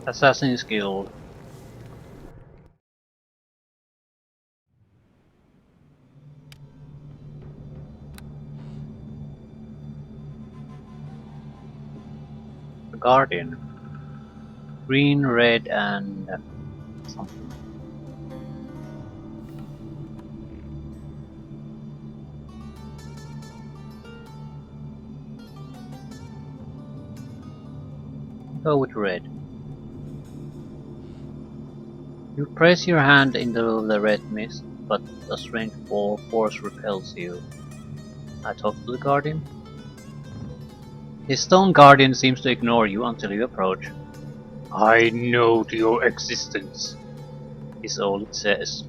Assassin's Guild. The Guardian. Green, red, and something. Go with red. You press your hand into the red mist, but a strange force repels you. I talk to the Guardian. His stone guardian seems to ignore you until you approach. I know your existence, is all it says.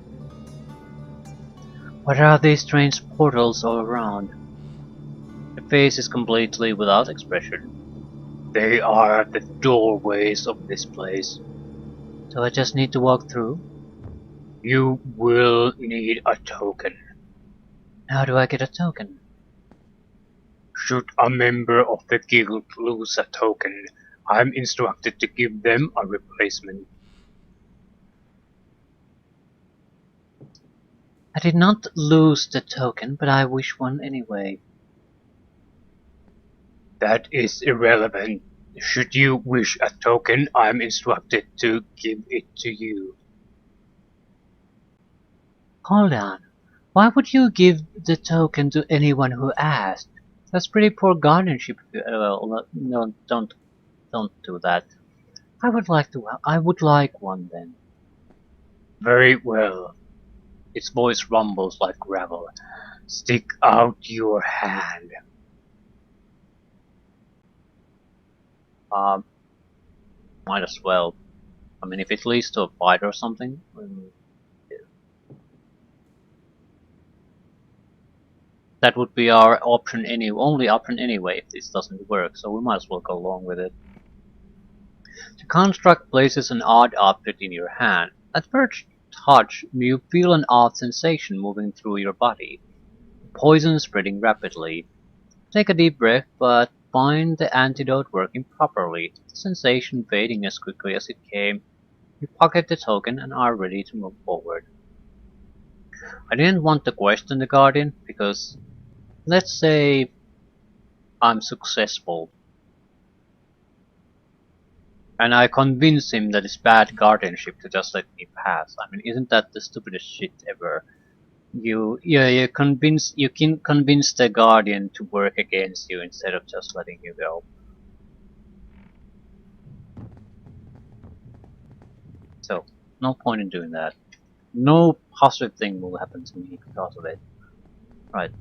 What are these strange portals all around? The face is completely without expression. They are the doorways of this place. So I just need to walk through? You will need a token. How do I get a token? Should a member of the guild lose a token, I'm instructed to give them a replacement. I did not lose the token, but I wish one anyway. That is irrelevant. Should you wish a token, I'm instructed to give it to you. Hold on. Why would you give the token to anyone who asked? That's pretty poor guardianship. Well, no, don't do that. I would like one then. Very well. Its voice rumbles like gravel. Stick out your hand. Might as well. I mean, if it leads to a fight or something. That would be our option only option anyway if this doesn't work, so we might as well go along with it. The construct places an odd object in your hand. At first touch, you feel an odd sensation moving through your body. Poison spreading rapidly. Take a deep breath, but find the antidote working properly, the sensation fading as quickly as it came. You pocket the token and are ready to move forward. I didn't want to question the Guardian, because let's say I'm successful. And I convince him that it's bad guardianship to just let me pass. I mean, isn't that the stupidest shit ever? You can convince the Guardian to work against you instead of just letting you go. So, no point in doing that. No positive thing will happen to me because of it. Right.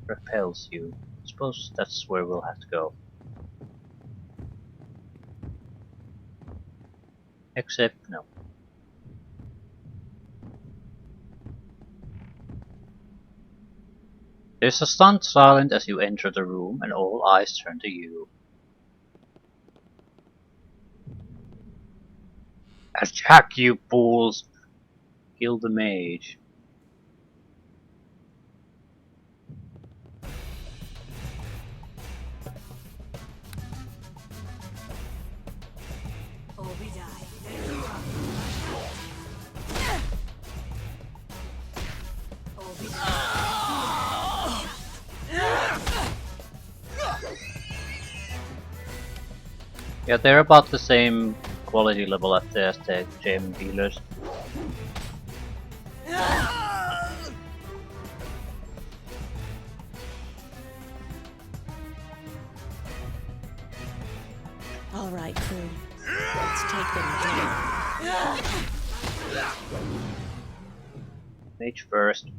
Repels you. I suppose that's where we'll have to go. Except, no. There's a stunned silence as you enter the room and all eyes turn to you. Attack, you fools! Kill the mage. Yeah, they're about the same quality level as the Aztec gem dealers. All right, crew. Let's take them down. Mage first.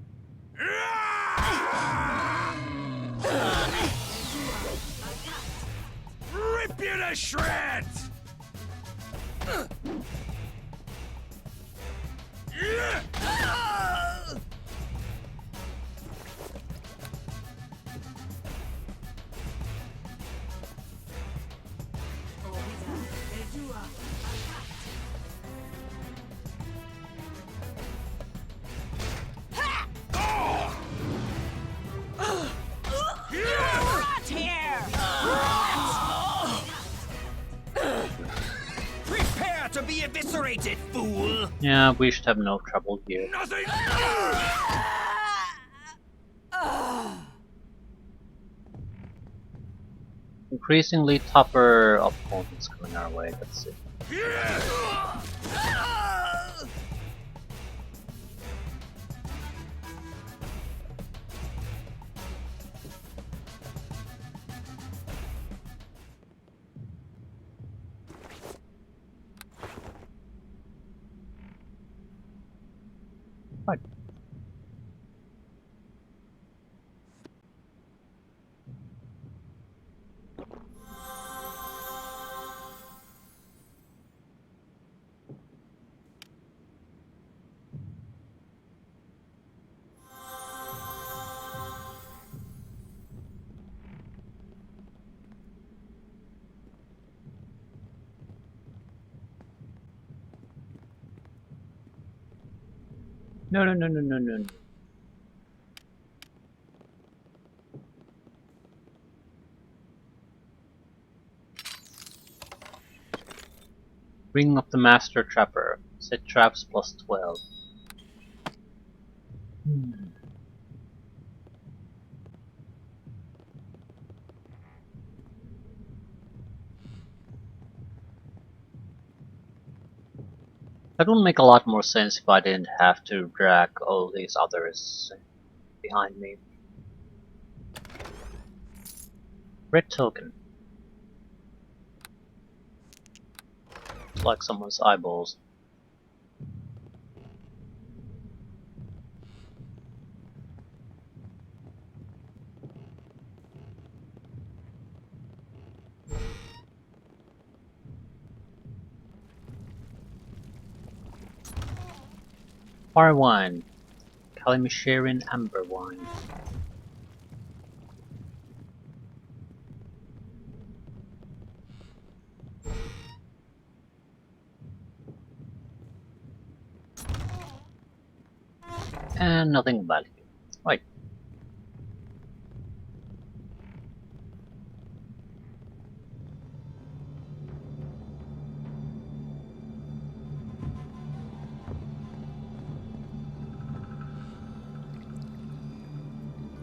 Rip you to shreds! Prepare be eviscerated, fool! Yeah, we should have no trouble here. Nothing! Increasingly tougher opponents coming our way, that's it. Right. No, no, no, no, no, no, no. Ring of the Master Trapper. Set traps plus 12. That would make a lot more sense if I didn't have to drag all these others behind me. Red token. It's like someone's eyeballs. Fire wine. Kalimsharin amber wine. And nothing value. Right.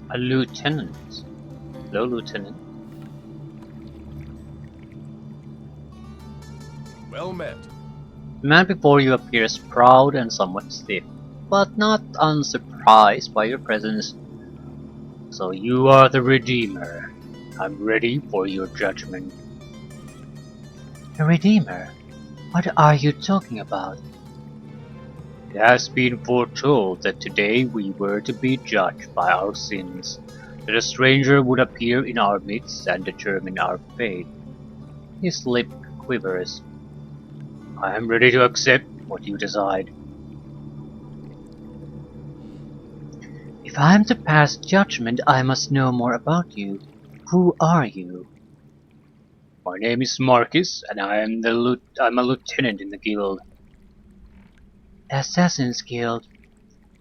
A lieutenant. Hello, lieutenant. Well met. The man before you appears proud and somewhat stiff, but not unsurprised by your presence. So you are the Redeemer. I'm ready for your judgment. A Redeemer? What are you talking about? It has been foretold that today we were to be judged by our sins, that a stranger would appear in our midst and determine our fate. His lip quivers. I am ready to accept what you decide. If I am to pass judgment, I must know more about you. Who are you? My name is Marcus, and I'm a lieutenant in the guild. Assassin's Guild.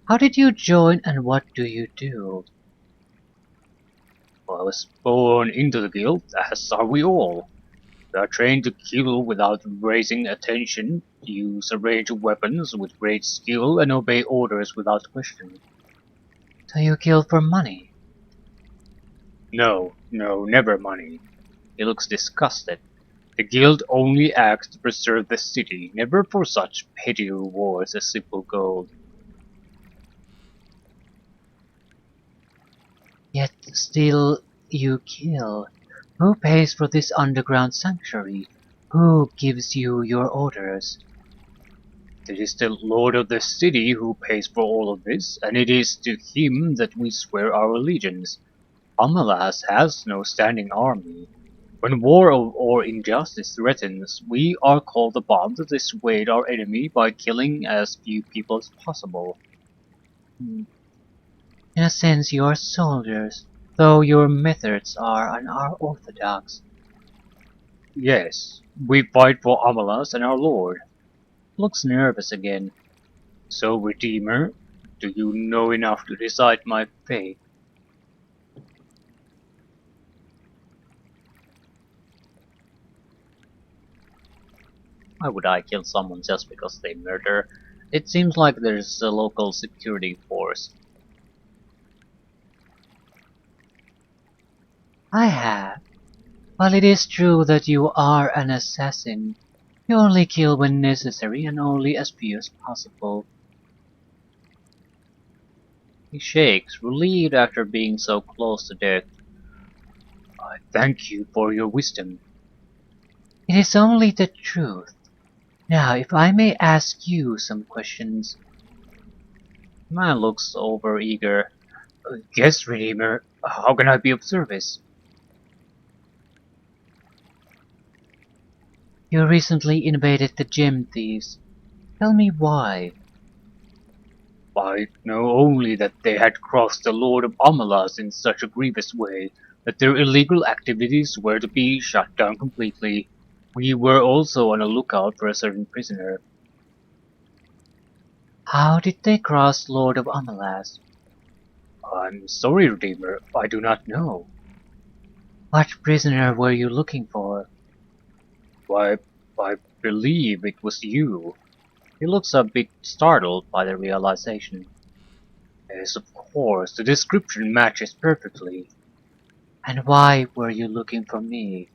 How did you join and what do you do? Well, I was born into the guild, as are we all. We are trained to kill without raising attention, use a range of weapons with great skill, and obey orders without question. Do you kill for money? No, never money. He looks disgusted. The guild only acts to preserve the city, never for such petty rewards as simple gold. Yet still you kill. Who pays for this underground sanctuary? Who gives you your orders? It is the lord of the city who pays for all of this, and it is to him that we swear our allegiance. Amalas has no standing army. When war or injustice threatens, we are called upon to dissuade our enemy by killing as few people as possible. In a sense, you are soldiers, though your methods are unorthodox. Yes, we fight for Amalas and our lord. Looks nervous again. So, Redeemer, do you know enough to decide my fate? Why would I kill someone just because they murder? It seems like there's a local security force. I have. While it is true that you are an assassin, you only kill when necessary and only as few as possible. He shakes, relieved after being so close to death. I thank you for your wisdom. It is only the truth. Now, if I may ask you some questions. The man looks over eager. Yes, Redeemer. How can I be of service? You recently invaded the gem thieves. Tell me why. I know only that they had crossed the Lord of Amalas in such a grievous way that their illegal activities were to be shut down completely. We were also on a lookout for a certain prisoner. How did they cross Lord of Amalas? I'm sorry, Redeemer, I do not know. What prisoner were you looking for? Why, I believe it was you. He looks a bit startled by the realization. Yes, of course, the description matches perfectly. And why were you looking for me?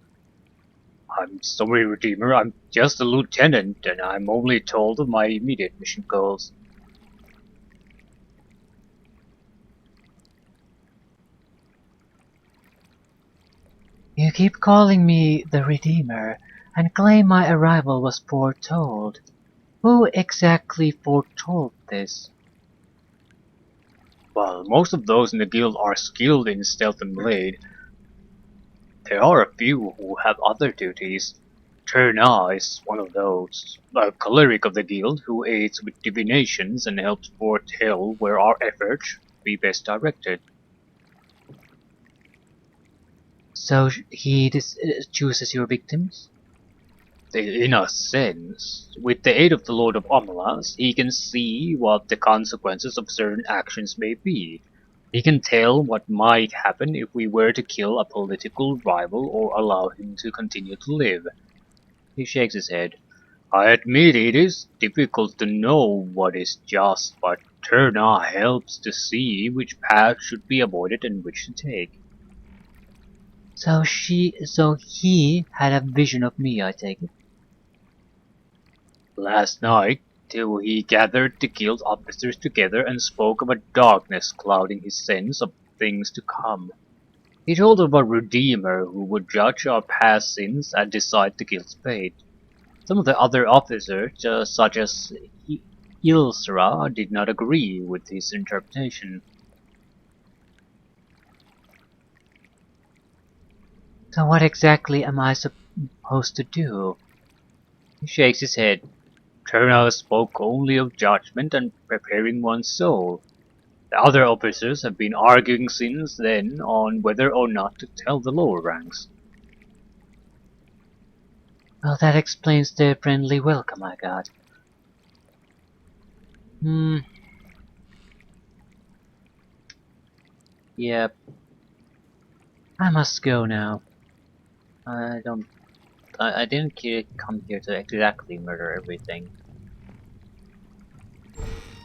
I'm sorry, Redeemer, I'm just a lieutenant, and I'm only told of my immediate mission goals. You keep calling me the Redeemer, and claim my arrival was foretold. Who exactly foretold this? Well, most of those in the guild are skilled in stealth and blade. There are a few who have other duties. Turna is one of those, a cleric of the guild who aids with divinations and helps foretell where our efforts should be best directed. So he chooses your victims? In a sense, with the aid of the Lord of Omelas, he can see what the consequences of certain actions may be. He can tell what might happen if we were to kill a political rival or allow him to continue to live. He shakes his head. I admit it is difficult to know what is just, but Turna helps to see which path should be avoided and which to take. So he had a vision of me, I take it. Last night, till he gathered the guild officers together and spoke of a darkness clouding his sense of things to come. He told of a Redeemer who would judge our past sins and decide the guild's fate. Some of the other officers, such as Ilsra, did not agree with his interpretation. So what exactly am I supposed to do? He shakes his head. Turner spoke only of judgment and preparing one's soul. The other officers have been arguing since then on whether or not to tell the lower ranks. Well, that explains the friendly welcome I got. Yep. I must go now. I don't. I didn't come here to exactly murder everything.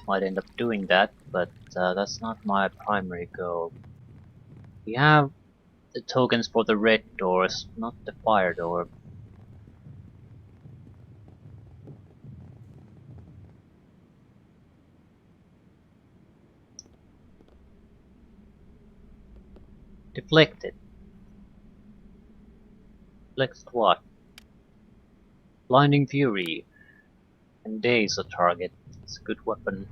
Might end up doing that, but that's not my primary goal. We have the tokens for the red doors, not the fire door. Deflected. Deflects what? Blinding Fury. And daze a target. It's a good weapon.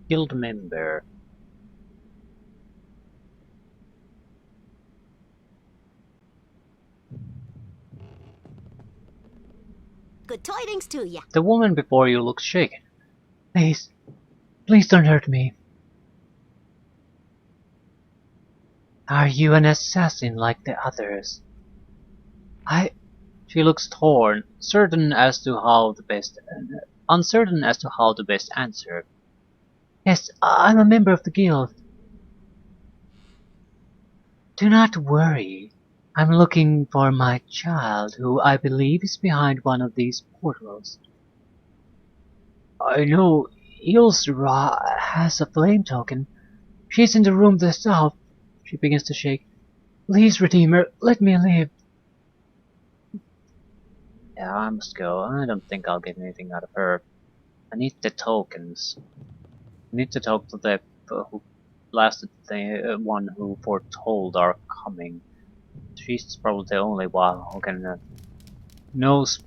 Guild member. Good tidings to ya. The woman before you looks shaken. Please, please don't hurt me. Are you an assassin like the others? She looks torn, certain as to how the best uncertain as to how to best answer. Yes, I'm a member of the guild. Do not worry. I'm looking for my child, who I believe is behind one of these portals. I know Ilsra has a flame token. She's in the room to the south. She begins to shake. Please, Redeemer, let me live. Yeah, I must go. I don't think I'll get anything out of her. I need the tokens. I need to talk to the who blasted the one who foretold our coming. She's probably the only one who can knows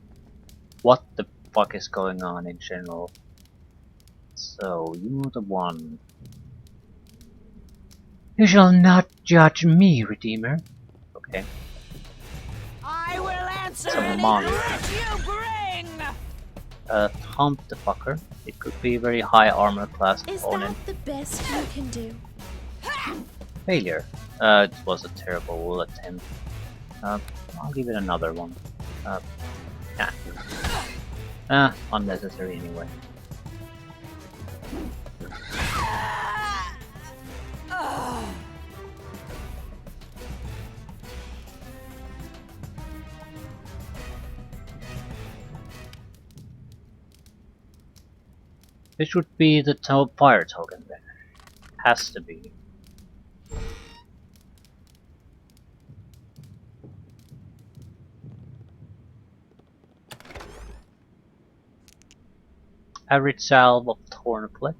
what the fuck is going on in general. So you're the one. You shall not judge me, Redeemer. Okay. I will answer Some any money. threat you bring! Hump the fucker. It could be a very high armor class Is opponent. that the best you can do? Failure. It was a terrible attempt. I'll give it another one. Yeah. Unnecessary anyway. It should be the fire token then. Has to be. Average salve of torn flesh.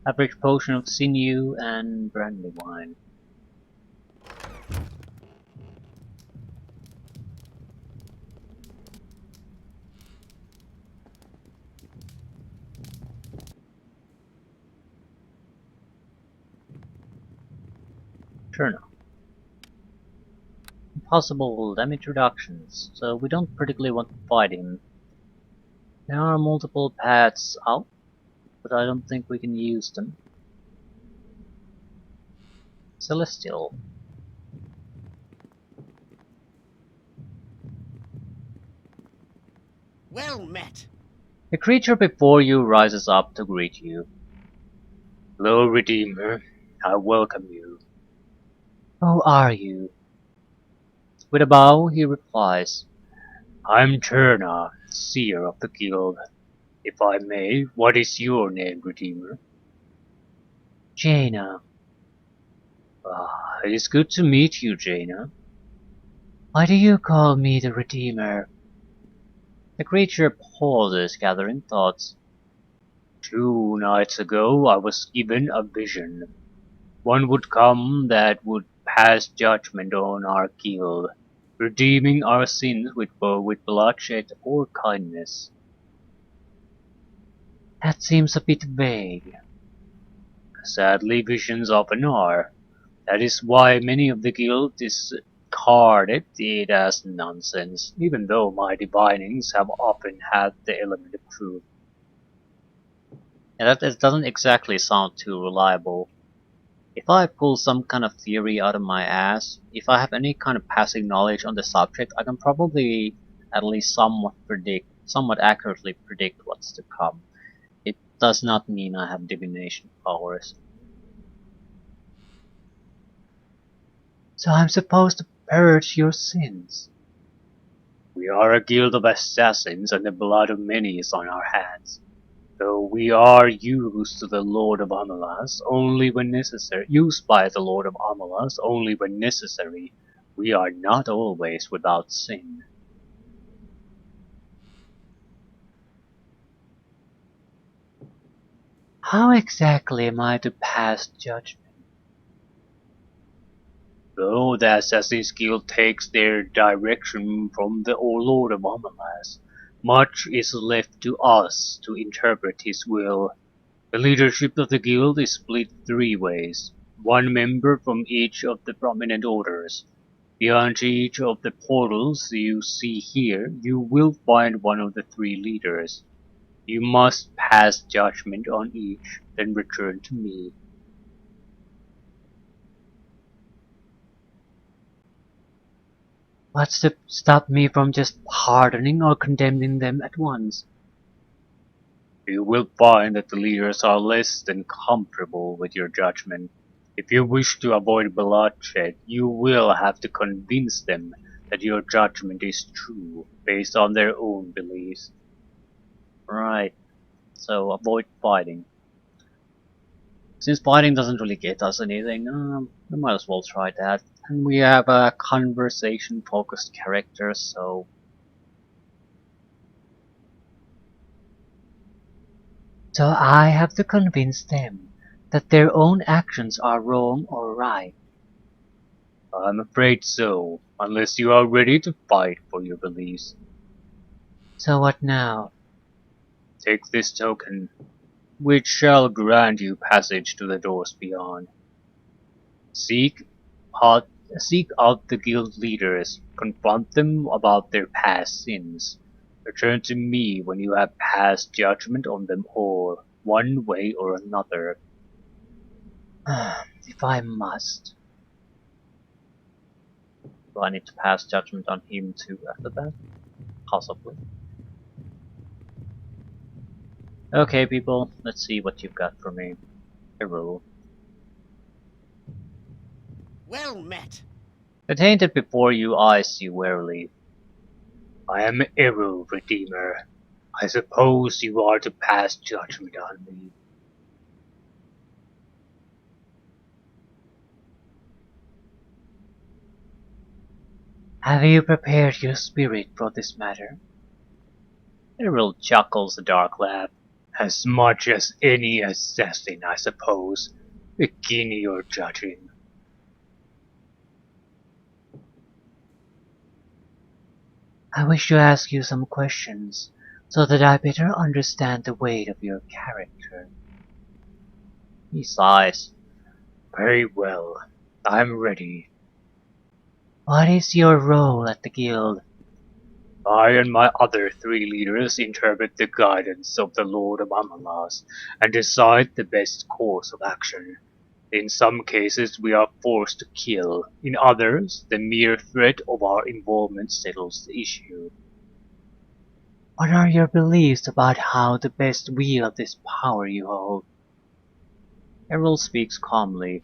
Average potion of sinew and brandy wine. Sure enough. Possible damage reductions, so we don't particularly want to fight him. There are multiple paths out, but I don't think we can use them. Celestial. Well met. The creature before you rises up to greet you. Hello, Redeemer. I welcome you. Who are you? With a bow, he replies, I'm Turna, seer of the guild. If I may, what is your name, Redeemer? Jaina. Ah, it is good to meet you, Jaina. Why do you call me the Redeemer? The creature pauses, gathering thoughts. 2 nights ago I was given a vision. One would come that would pass judgment on our guild, redeeming our sins with bloodshed or kindness. That seems a bit vague. Sadly, visions often are. That is why many of the guild discarded it as nonsense, even though my divinings have often had the element of truth. And that doesn't exactly sound too reliable. If I pull some kind of theory out of my ass, if I have any kind of passing knowledge on the subject, I can probably at least somewhat accurately predict what's to come. It does not mean I have divination powers. So I'm supposed to purge your sins. We are a guild of assassins, and the blood of many is on our hands. Though we are used to the Lord of Amalas only when necessary, used by the Lord of Amalas only when necessary, we are not always without sin. How exactly am I to pass judgment? Though the Assassin's Guild takes their direction from the Lord of Amalas, much is left to us to interpret his will. The leadership of the guild is split 3 ways. One member from each of the prominent orders. Beyond each of the portals you see here, you will find one of the 3 leaders. You must pass judgment on each, then return to me. What's to stop me from just pardoning or condemning them at once? You will find that the leaders are less than comfortable with your judgment. If you wish to avoid bloodshed, you will have to convince them that your judgment is true, based on their own beliefs. Right, so avoid fighting. Since fighting doesn't really get us anything, we might as well try that. And we have a conversation-focused character, so... So I have to convince them that their own actions are wrong or right. I'm afraid so, unless you are ready to fight for your beliefs. So what now? Take this token, which shall grant you passage to the doors beyond. Seek out, seek out the guild leaders, confront them about their past sins. Return to me when you have passed judgment on them all, one way or another. If I must. Do I need to pass judgment on him too after that? Possibly. Okay, people, let's see what you've got for me. A rule. Well met. Detained it before you, eyes you warily. I am Eru, Redeemer. I suppose you are to pass judgment on me. Have you prepared your spirit for this matter? Errol chuckles a dark laugh. As much as any assassin, I suppose. Begin your judging. I wish to ask you some questions, so that I better understand the weight of your character. He sighs. Very well. I'm ready. What is your role at the guild? I and my other three leaders interpret the guidance of the Lord of Amalas and decide the best course of action. In some cases we are forced to kill, in others the mere threat of our involvement settles the issue. What are your beliefs about how to best wield this power you hold? Errol speaks calmly.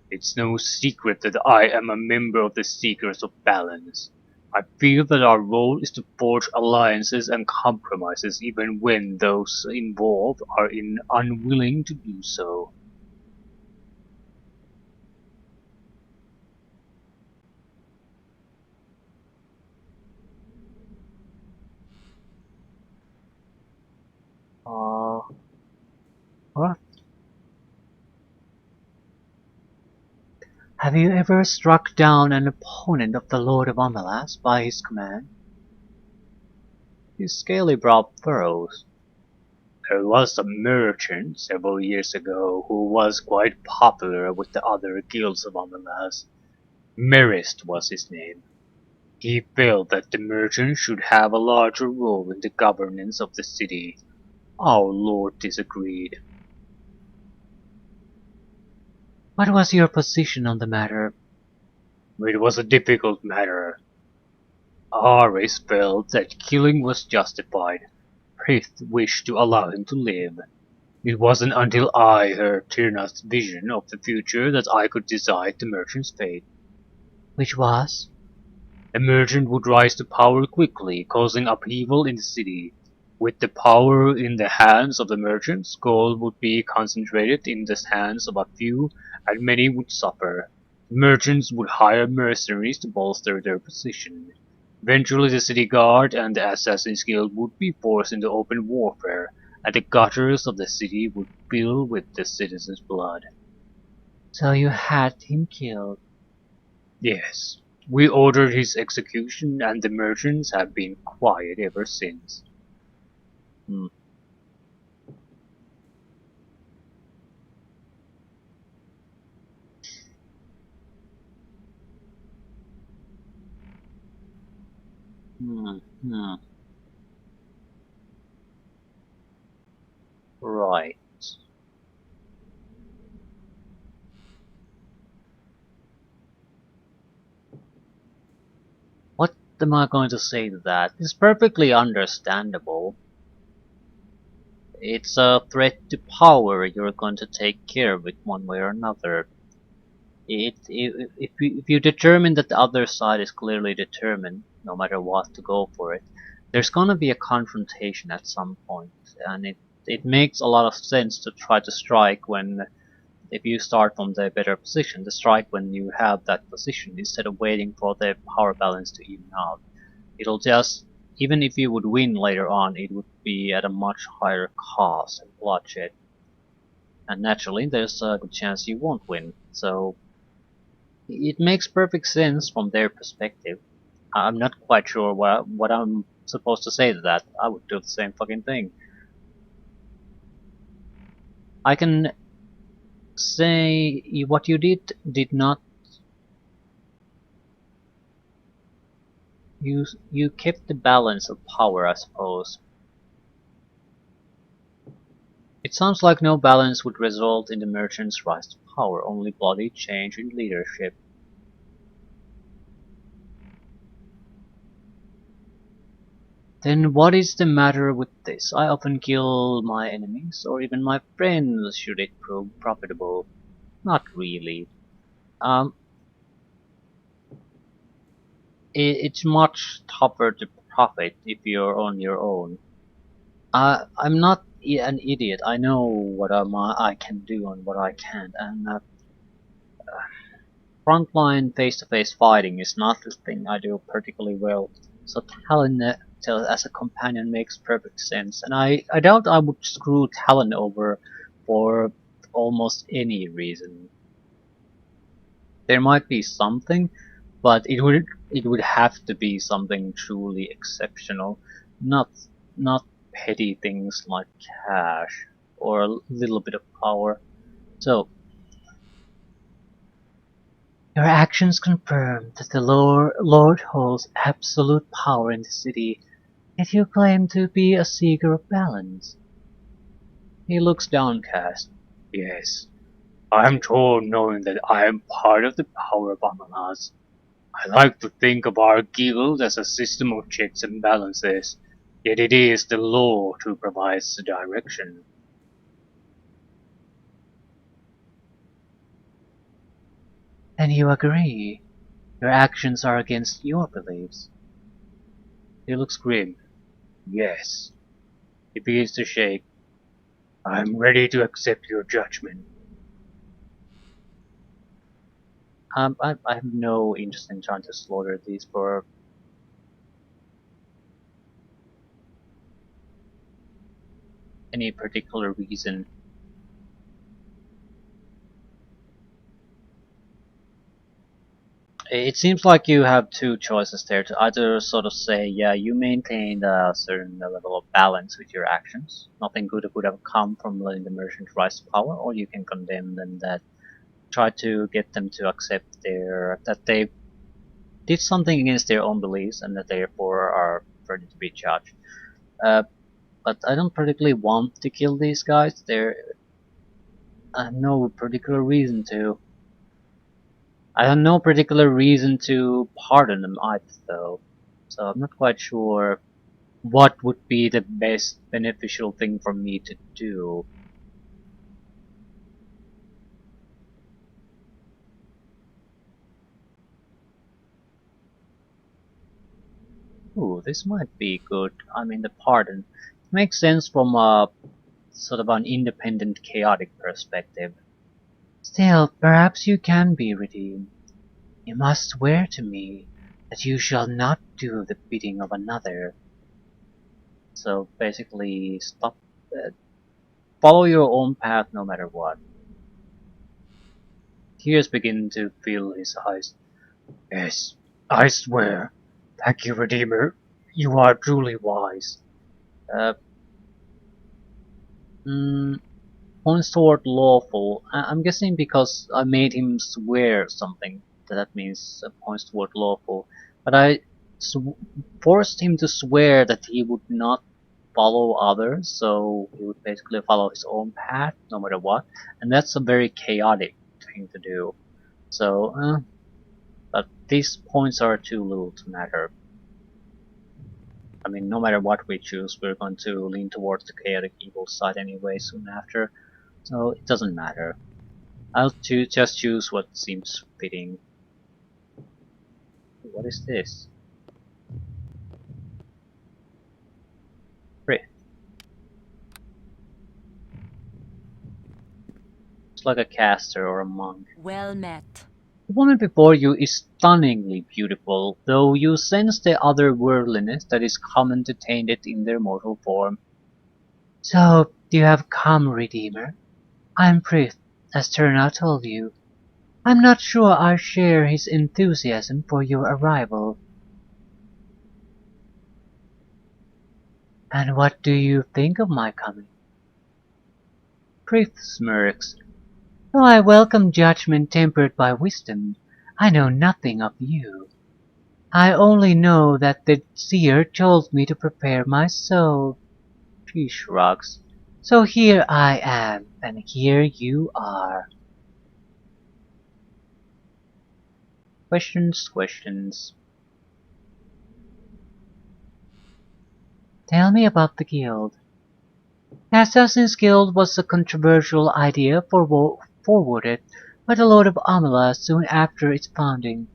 It's no secret that I am a member of the Seekers of Balance. I feel that our role is to forge alliances and compromises even when those involved are unwilling to do so. What? Have you ever struck down an opponent of the Lord of Amalas by his command? His scaly brow furrows. There was a merchant several years ago who was quite popular with the other guilds of Amalas. Merist was his name. He felt that the merchant should have a larger role in the governance of the city. Our lord disagreed. What was your position on the matter? It was a difficult matter. Ares felt that killing was justified. Prith wished to allow him to live. It wasn't until I heard Tirna's vision of the future that I could decide the merchant's fate. Which was? The merchant would rise to power quickly, causing upheaval in the city. With the power in the hands of the merchants, gold would be concentrated in the hands of a few, and many would suffer. The merchants would hire mercenaries to bolster their position. Eventually the city guard and the Assassin's Guild would be forced into open warfare, and the gutters of the city would fill with the citizens' blood. So you had him killed? Yes. We ordered his execution, and the merchants have been quiet ever since. Hmm. Hmm. Hmm. Right. What am I going to say to that? It's perfectly understandable. It's a threat to power. You're going to take care of it one way or another. If you determine that the other side is clearly determined, no matter what, to go for it, there's gonna be a confrontation at some point, and it makes a lot of sense to try to strike when, if you start from the better position, to strike when you have that position instead of waiting for the power balance to even out. It'll just, even if you would win later on, it would be at a much higher cost and bloodshed, and naturally there's a good chance you won't win. So it makes perfect sense from their perspective. I'm not quite sure what I'm supposed to say to that. I would do the same fucking thing. I can say what you did not. You kept the balance of power, I suppose. It sounds like no balance would result in the merchant's rise to power, only bloody change in leadership. Then what is the matter with this? I often kill my enemies, or even my friends, should it prove profitable. Not really. Um, it's much tougher to profit if you're on your own. I'm not an idiot. I know what I can do and what I can't, and frontline face-to-face fighting is not the thing I do particularly well. So Talon as a companion makes perfect sense, and I doubt I would screw Talon over for almost any reason. There might be something, but it would have to be something truly exceptional, not not petty things like cash or a little bit of power. So your actions confirm that the Lord holds absolute power in the city, yet you claim to be a seeker of balance. He looks downcast. Yes, I am torn knowing that I am part of the power among us. I like to think of our guild as a system of checks and balances, yet it is the Lord who provides the direction. And you agree. Your actions are against your beliefs. He looks grim. Yes. He begins to shake. I am ready to accept your judgment. I have no interest in trying to slaughter these for any particular reason. It seems like you have two choices there, to either sort of say, yeah, you maintained a certain level of balance with your actions. Nothing good would have come from letting the merchant rise to power, or you can condemn them, that try to get them to accept that they did something against their own beliefs and that therefore are ready to be judged. Uh, but I don't particularly want to kill these guys. I have no particular reason to. I have no particular reason to pardon them either, though. So I'm not quite sure what would be the best beneficial thing for me to do. Ooh, this might be good. I mean, the pardon. It makes sense from a sort of an independent, chaotic perspective. Still, perhaps you can be redeemed. You must swear to me that you shall not do the bidding of another. So basically, follow your own path no matter what. Tears begin to fill his eyes. Yes, I swear. Thank you, Redeemer. You are truly wise. Uh, mm, Points toward lawful. I'm guessing because I made him swear something, that means points toward lawful. But I sw forced him to swear that he would not follow others, so he would basically follow his own path no matter what, and that's a very chaotic thing to do. So, but these points are too little to matter. I mean, no matter what we choose, we're going to lean towards the chaotic evil side anyway soon after, so it doesn't matter. I'll just choose what seems fitting. What is this? Great. It's like a caster or a monk. Well met. The woman before you is stunningly beautiful, though you sense the otherworldliness that is common to tainted in their mortal form. So, you have come, Redeemer. I am Prith, as Turna told you. I'm not sure I share his enthusiasm for your arrival. And what do you think of my coming? Prith smirks. Though I welcome judgment tempered by wisdom, I know nothing of you. I only know that the seer told me to prepare my soul. She shrugs. So here I am, and here you are. Questions, questions. Tell me about the guild. The Assassin's Guild was a controversial idea forwarded by the Lord of Amala soon after its founding.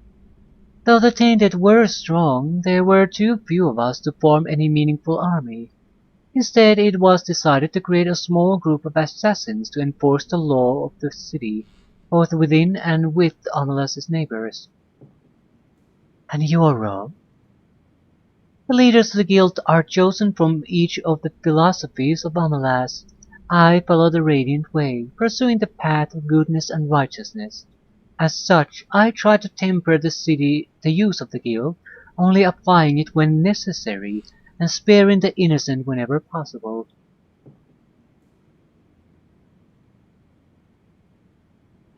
Though the Tainted were strong, there were too few of us to form any meaningful army. Instead, it was decided to create a small group of assassins to enforce the law of the city, both within and with Amala's neighbors. And your role? The leaders of the guild are chosen from each of the philosophies of Amalas. I follow the Radiant Way, pursuing the path of goodness and righteousness. As such, I try to temper the use of the guild, only applying it when necessary, and sparing the innocent whenever possible.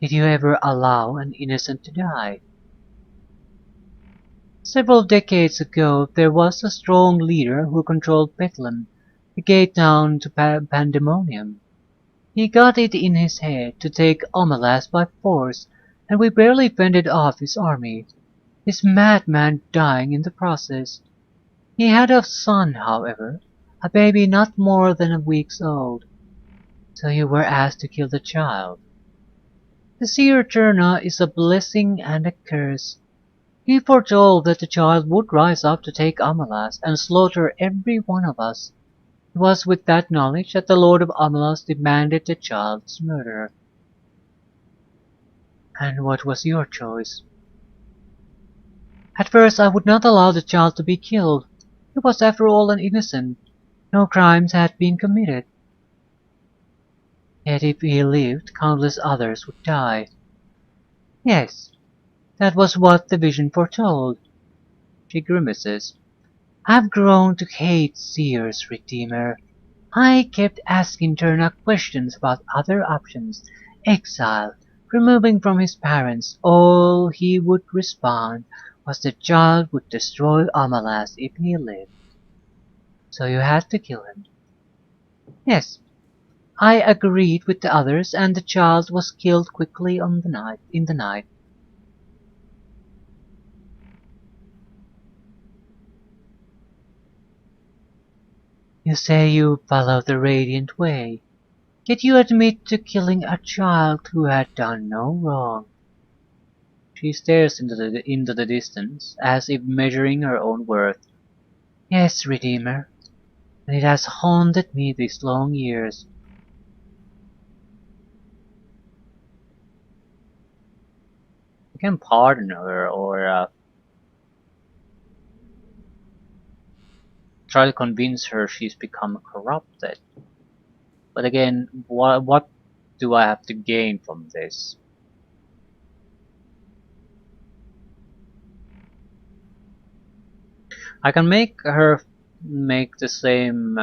Did you ever allow an innocent to die? Several decades ago, there was a strong leader who controlled Bethlehem, the gate down to Pandemonium. He got it in his head to take Omelas by force, and we barely fended off his army, his madman dying in the process. He had a son, however, a baby not more than a week old. So you were asked to kill the child. The seer Turna is a blessing and a curse. He foretold that the child would rise up to take Amalas and slaughter every one of us. It was with that knowledge that the Lord of Amalas demanded the child's murder. And what was your choice? At first I would not allow the child to be killed. He was after all an innocent. No crimes had been committed. Yet if he lived, countless others would die. Yes, that was what the vision foretold. She grimaces. I've grown to hate Seer's Redeemer. I kept asking Turna questions about other options. Exile, removing from his parents. All he would respond was the child would destroy Amalas if he lived. So you had to kill him. Yes, I agreed with the others, and the child was killed quickly in the night. You say you follow the Radiant Way, yet you admit to killing a child who had done no wrong. She stares into the distance, as if measuring her own worth. Yes, Redeemer, and it has haunted me these long years. You can pardon her or try to convince her she's become corrupted. But again, what do I have to gain from this? I can make her make the same,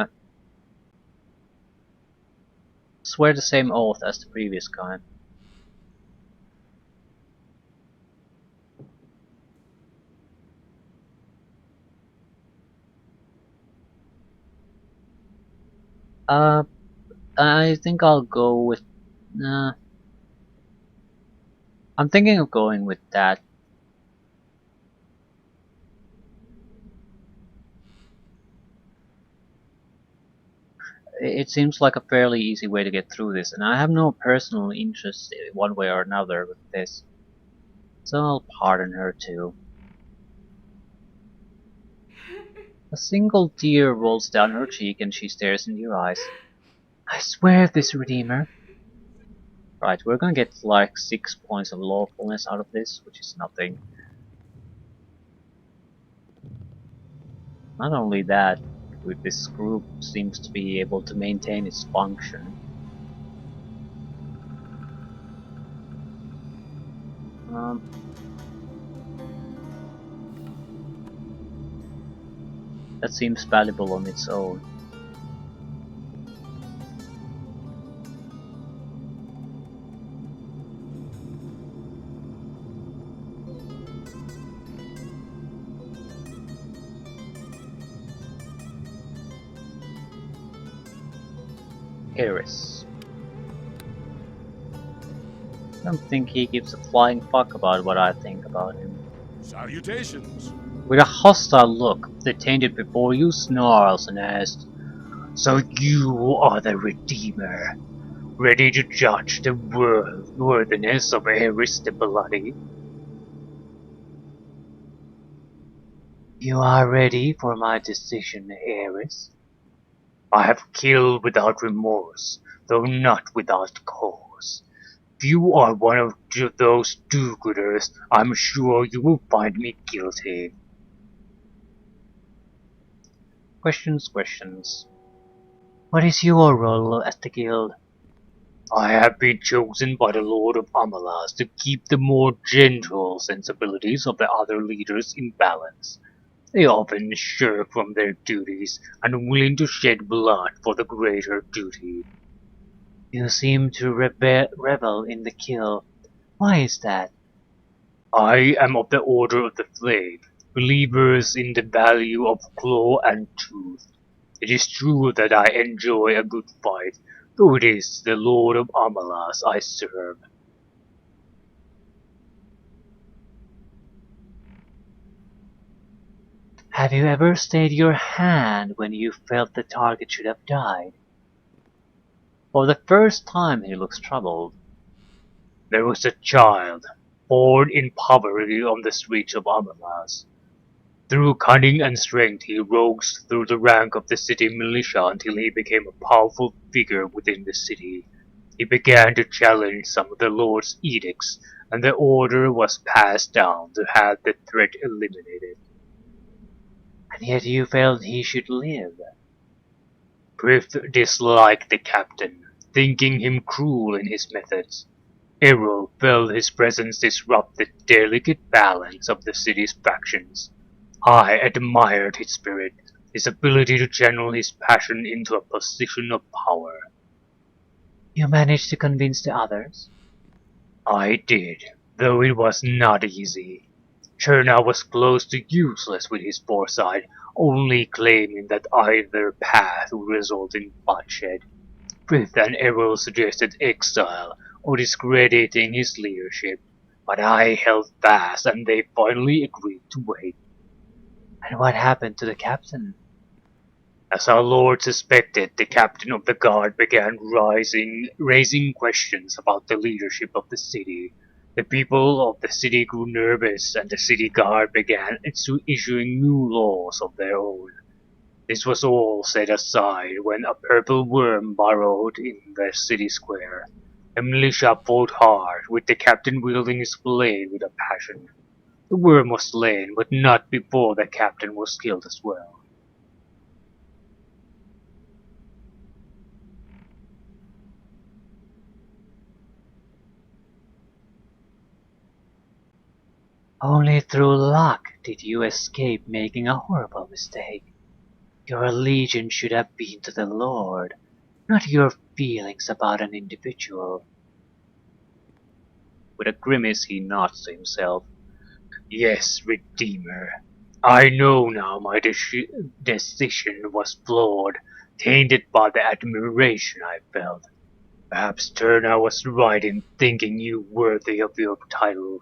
swear the same oath as the previous guy. Uh, I think I'll go with. Uh, I'm thinking of going with that. It seems like a fairly easy way to get through this, and I have no personal interest one way or another with this. So I'll pardon her too. A single tear rolls down her cheek and she stares into your eyes. I swear this, Redeemer. Right, we're gonna get like 6 points of lawfulness out of this, which is nothing. Not only that, with this group seems to be able to maintain its function. Um, that seems valuable on its own. Eris. I don't think he gives a flying fuck about what I think about him. Salutations. With a hostile look, the tainted before you snarls and asks, so you are the Redeemer, ready to judge the worthiness of Eris the Bloody? You are ready for my decision, Eris? I have killed without remorse, though not without cause. If you are one of those do-gooders, I'm sure you will find me guilty. Questions, questions. What is your role at the guild? I have been chosen by the Lord of Amalas to keep the more gentle sensibilities of the other leaders in balance. They often shirk from their duties, unwilling to shed blood for the greater duty. You seem to revel in the kill. Why is that? I am of the Order of the Flame, believers in the value of claw and tooth. It is true that I enjoy a good fight, though it is the Lord of Amalas I serve. Have you ever stayed your hand when you felt the target should have died? For the first time he looks troubled. There was a child, born in poverty on the streets of Amalas. Through cunning and strength he rose through the rank of the city militia until he became a powerful figure within the city. He began to challenge some of the Lord's edicts, and the order was passed down to have the threat eliminated. And yet you felt he should live. Griff disliked the captain, thinking him cruel in his methods. Errol felt his presence disrupt the delicate balance of the city's factions. I admired his spirit, his ability to channel his passion into a position of power. You managed to convince the others? I did, though it was not easy. Cherna was close to useless with his foresight, only claiming that either path would result in bloodshed. Frith and Errol suggested exile or discrediting his leadership, but I held fast and they finally agreed to wait. And what happened to the captain? As our lord suspected, the captain of the guard began raising questions about the leadership of the city. The people of the city grew nervous and the city guard began issuing new laws of their own. This was all set aside when a purple worm burrowed in the city square. The militia fought hard, with the captain wielding his blade with a passion. The worm was slain, but not before the captain was killed as well. Only through luck did you escape making a horrible mistake. Your allegiance should have been to the Lord, not your feelings about an individual. With a grimace he nods to himself. Yes, Redeemer. I know now my decision was flawed, tainted by the admiration I felt. Perhaps Turner was right in thinking you worthy of your title.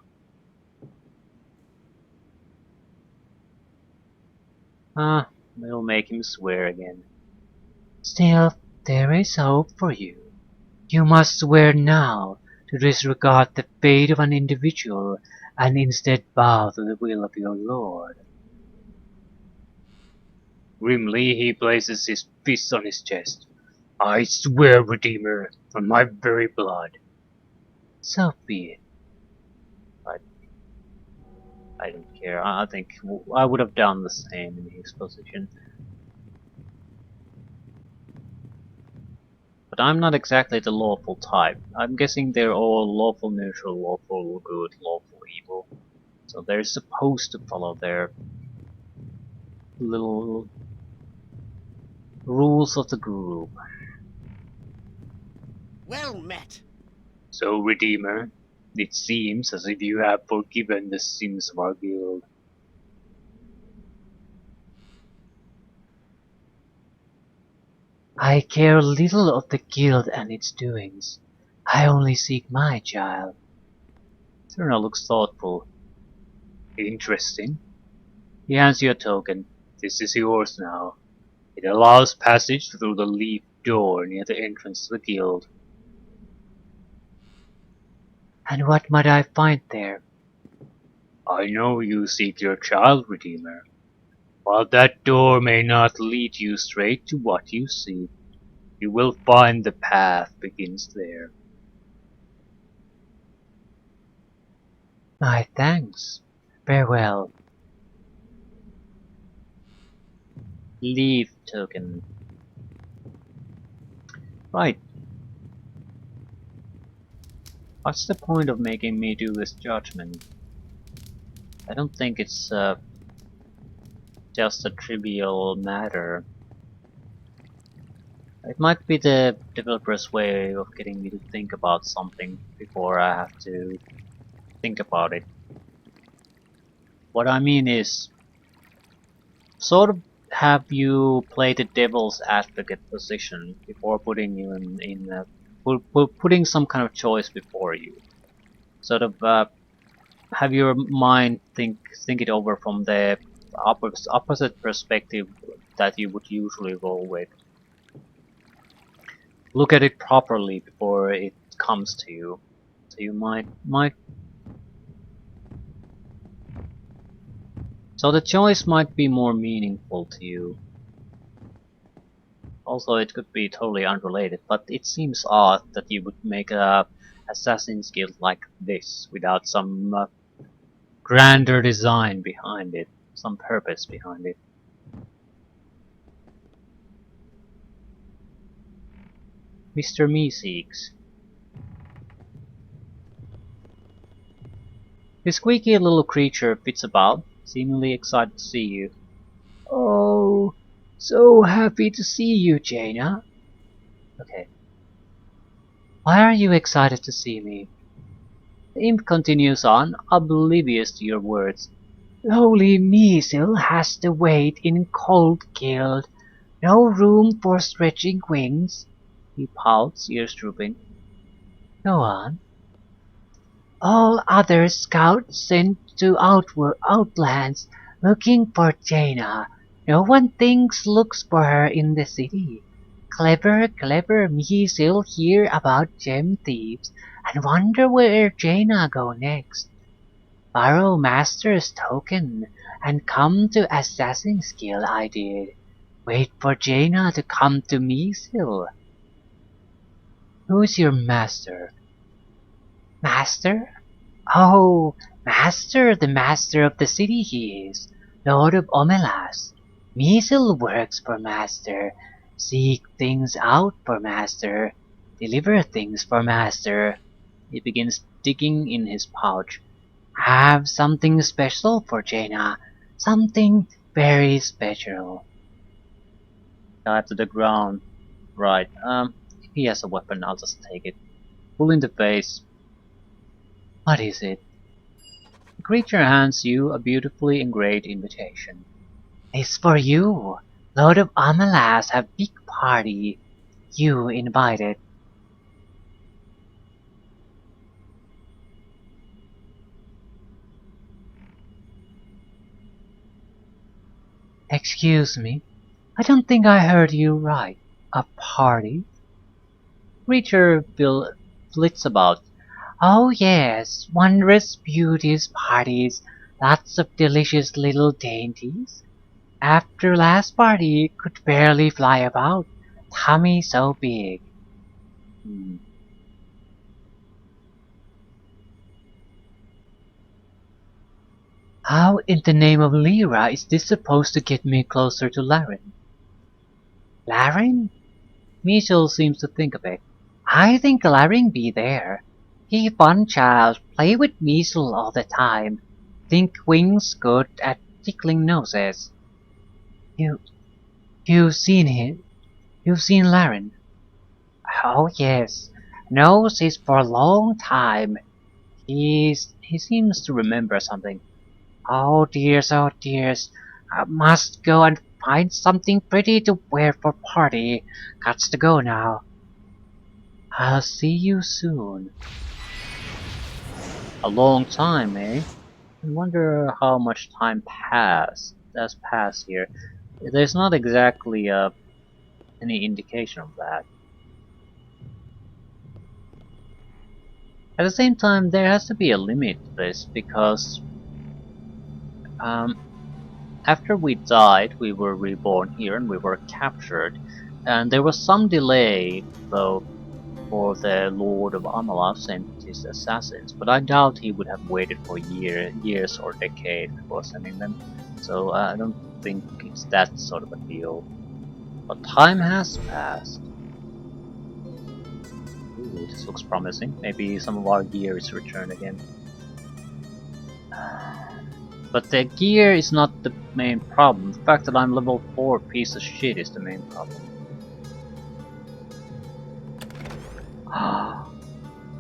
We'll make him swear again. Still, There is hope for you. You must swear now to disregard the fate of an individual and instead bow to the will of your lord. Grimly he places his fist on his chest. I swear, Redeemer, on my very blood. So be it. I don't care. I think I would have done the same in his position. But I'm not exactly the lawful type. I'm guessing they're all lawful neutral, lawful good, lawful evil. So they're supposed to follow their little rules of the group. Well met. So, Redeemer, it seems as if you have forgiven the sins of our guild. I care little of the guild and its doings. I only seek my child. Turner looks thoughtful. Interesting. He hands you a token. This is yours now. It allows passage through the leaf door near the entrance to the guild. And what might I find there? I know you seek your child, Redeemer. While that door may not lead you straight to what you seek, you will find the path begins there. My thanks. Farewell. Leave token. Right. What's the point of making me do this judgment? I don't think it's just a trivial matter. It might be the developer's way of getting me to think about something before I have to think about it. What I mean is, sort of have you play the devil's advocate position before putting you putting some kind of choice before you. Sort of have your mind think it over from the opposite perspective that you would usually roll with. Look at it properly before it comes to you. So you might. So the choice might be more meaningful to you. Also, it could be totally unrelated, but it seems odd that you would make a Assassin's Guild like this without some grander design behind it, some purpose behind it. Mr. Meeseeks. The squeaky little creature fits about, seemingly excited to see you. Oh, so happy to see you, Jaina. Okay. Why are you excited to see me? The imp continues on, oblivious to your words. Lowly Measle has to wait in cold guild. No room for stretching wings. He pouts, ears drooping. Go on. All other scouts sent to outlands looking for Jaina. No one looks for her in the city. Clever Measle hear about gem thieves and wonder where Jaina go next. Borrow Master's token and come to Assassin's Guild I did. Wait for Jaina to come to Measle. Who's your master? Master? Oh, Master, the master of the city he is, Lord of Omelas. Measle works for Master, seek things out for Master, deliver things for Master. He begins digging in his pouch. Have something special for Jaina, something very special. Dive to the ground. Right, if he has a weapon, I'll just take it. Full in the face. What is it? The creature hands you a beautifully engraved invitation. It's for you. Lord of Amalas have big party. You invited. Excuse me. I don't think I heard you right. A party? Creature flits about. Oh yes, wondrous beauties parties, lots of delicious little dainties. After last party, could barely fly about, tummy so big. Hmm. How in the name of Lyra is this supposed to get me closer to Laren? Laren? Mitchell seems to think a bit. I think Laren be there. He fun child, play with Mitchell all the time. Think Wing's good at tickling noses. You, you've seen him? You've seen Laren? Oh yes. Knows this for a long time. He seems to remember something. Oh dears, I must go and find something pretty to wear for party. Gots to go now. I'll see you soon. A long time, eh? I wonder how much time has passed here. There's not exactly any indication of that. At the same time, there has to be a limit to this because um, after we died, we were reborn here and we were captured. And there was some delay, though, for the Lord of Amalaf sent his assassins, but I doubt he would have waited for years or decades before sending them. So I don't think it's that sort of a deal. But time has passed. Ooh, this looks promising. Maybe some of our gear is returned again. But the gear is not the main problem. The fact that I'm level 4 piece of shit is the main problem.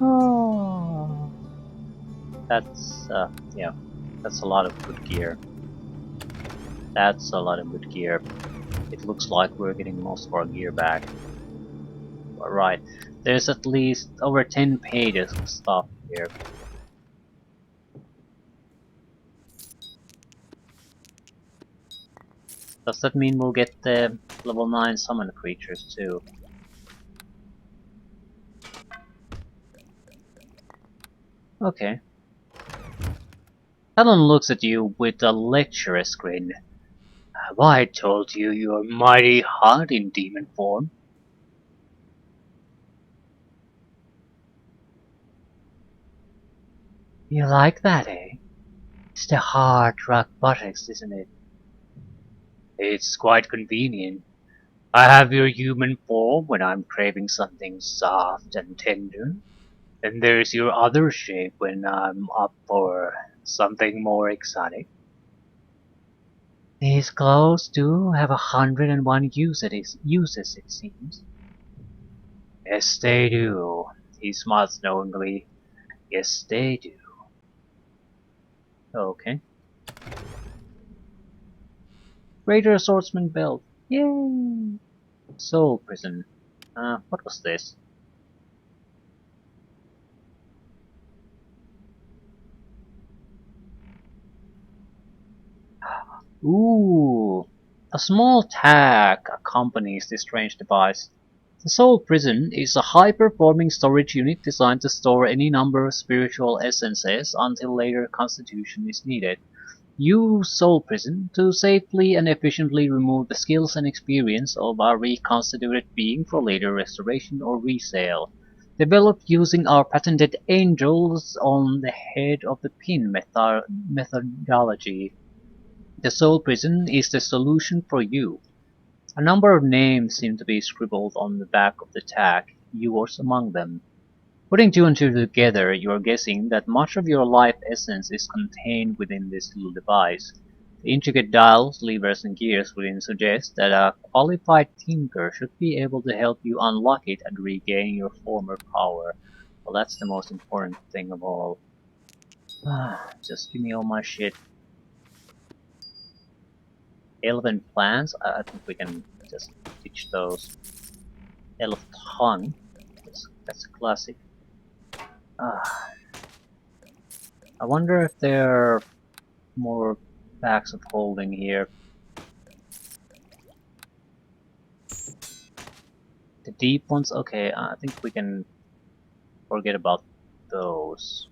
Oh. That's, yeah, that's a lot of good gear. That's a lot of good gear. It looks like we're getting most of our gear back. Alright, there's at least over 10 pages of stuff here. Does that mean we'll get the level 9 summon creatures too? Okay. Talon looks at you with a lecturous grin. Have I told you you're mighty hot in demon form? You like that, eh? It's the hard rock buttocks, isn't it? It's quite convenient. I have your human form when I'm craving something soft and tender. And there's your other shape when I'm up for something more exotic. These clothes do have 101 uses, it seems. Yes, they do. He smiles knowingly. Yes, they do. Okay. Greater Swordsman Belt. Yay! Soul Prison. What was this? Ooh! A small tag accompanies this strange device. The Soul Prison is a high-performing storage unit designed to store any number of spiritual essences until later constitution is needed. Use Soul Prison to safely and efficiently remove the skills and experience of a reconstituted being for later restoration or resale. Developed using our patented Angels on the Head of the Pin methodology. The Soul Prison is the solution for you. A number of names seem to be scribbled on the back of the tag, yours among them. Putting two and two together, you are guessing that much of your life essence is contained within this little device. The intricate dials, levers, and gears within suggest that a qualified tinker should be able to help you unlock it and regain your former power. Well, that's the most important thing of all. Just give me all my shit. Elven plants, I think we can just teach those. Elf tongue, that's a classic. I wonder if there are more packs of holding here. deep ones, okay, I think we can forget about those.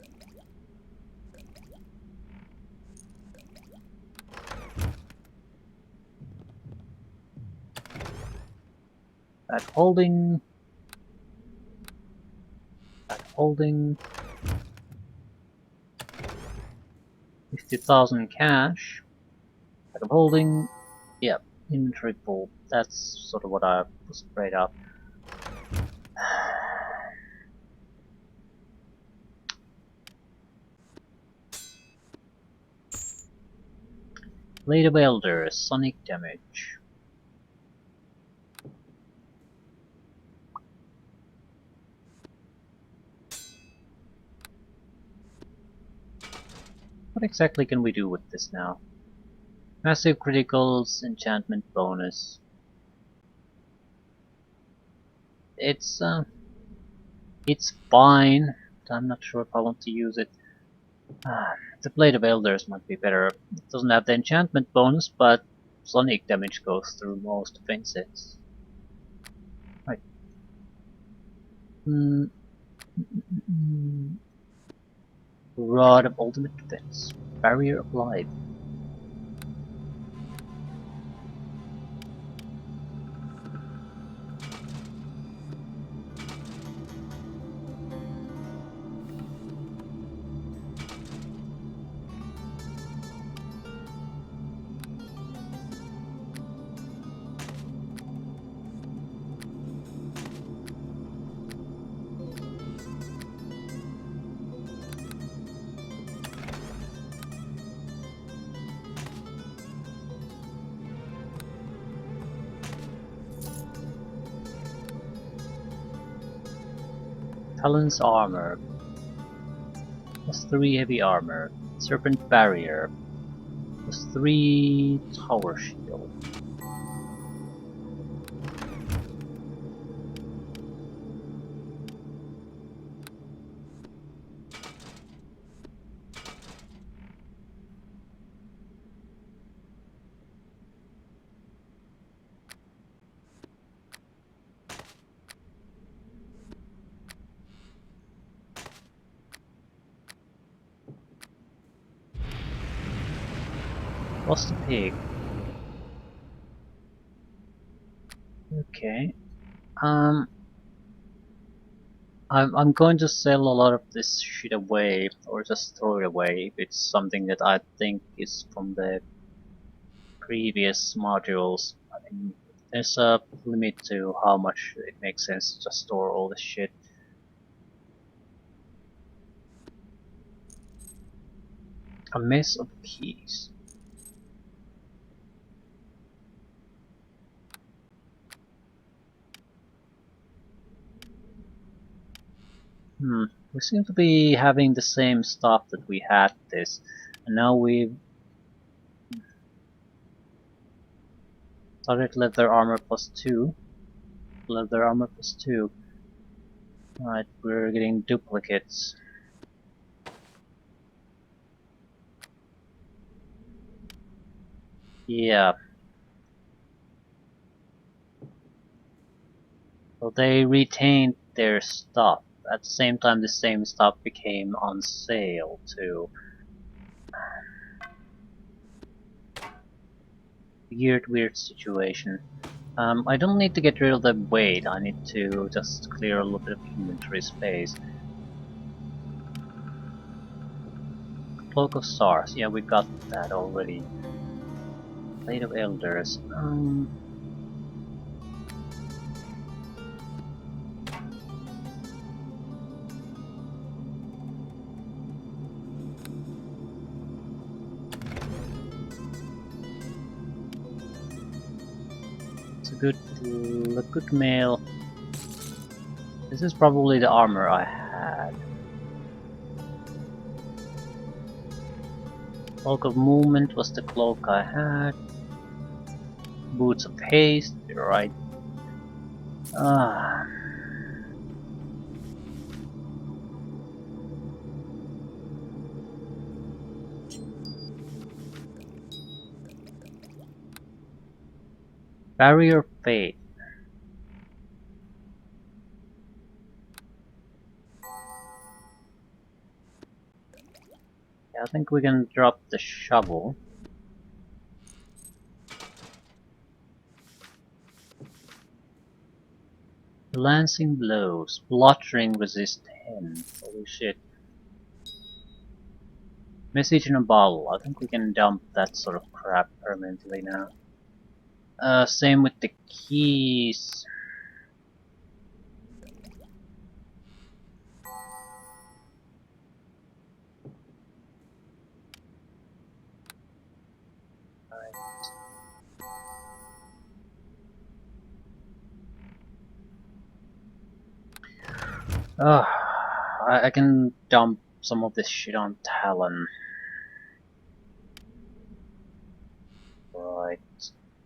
That holding. That holding. 50,000 cash. That holding. Yep, inventory full. That's sort of what I was afraid of. Blade of Elder, sonic damage. What exactly can we do with this now? Massive criticals, enchantment bonus. It's fine, but I'm not sure if I want to use it. The Blade of Elders might be better. It doesn't have the enchantment bonus, but sonic damage goes through most fences. Right. Rod of Ultimate Defense. Barrier applied. Talon's armor. +3 heavy armor. Serpent barrier. +3 tower shield. What's the pig? Okay. I'm going to sell a lot of this shit away, or just throw it away if it's something that I think is from the previous modules. I mean, there's a limit to how much it makes sense to just store all this shit. A mess of keys. We seem to be having the same stuff that we had this, and now we've started leather armor +2. Leather armor +2. Alright, we're getting duplicates. Yeah. So they retained their stuff. At the same time, the same stuff became on sale too. Weird situation. I don't need to get rid of the weight, I need to just clear a little bit of inventory space. Cloak of Stars, yeah, we got that already. Blade of Elders. It's a good mail. This is probably the armor I had. Cloak of Movement was the cloak I had. Boots of Haste, you're right. Barrier of Fate. I think we can drop the shovel. Lancing blows. Blottering resist 10. Holy shit. Message in a bottle. I think we can dump that sort of crap permanently now. Same with the keys. Ugh, I can dump some of this shit on Talon. Right.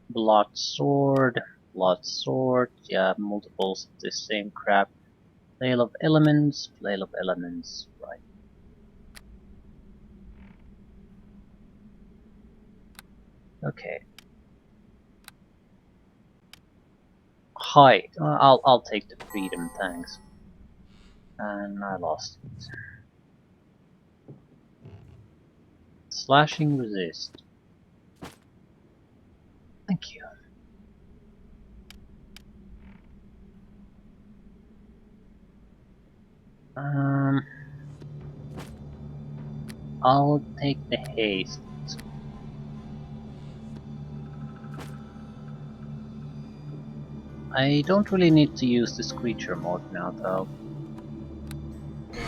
Blood sword, yeah, multiples of the same crap. Flail of elements, right. Okay. Hide. I'll take the freedom, thanks. And I lost it. Slashing resist. Thank you. I'll take the haste. I don't really need to use this creature mode now, though. No, I'm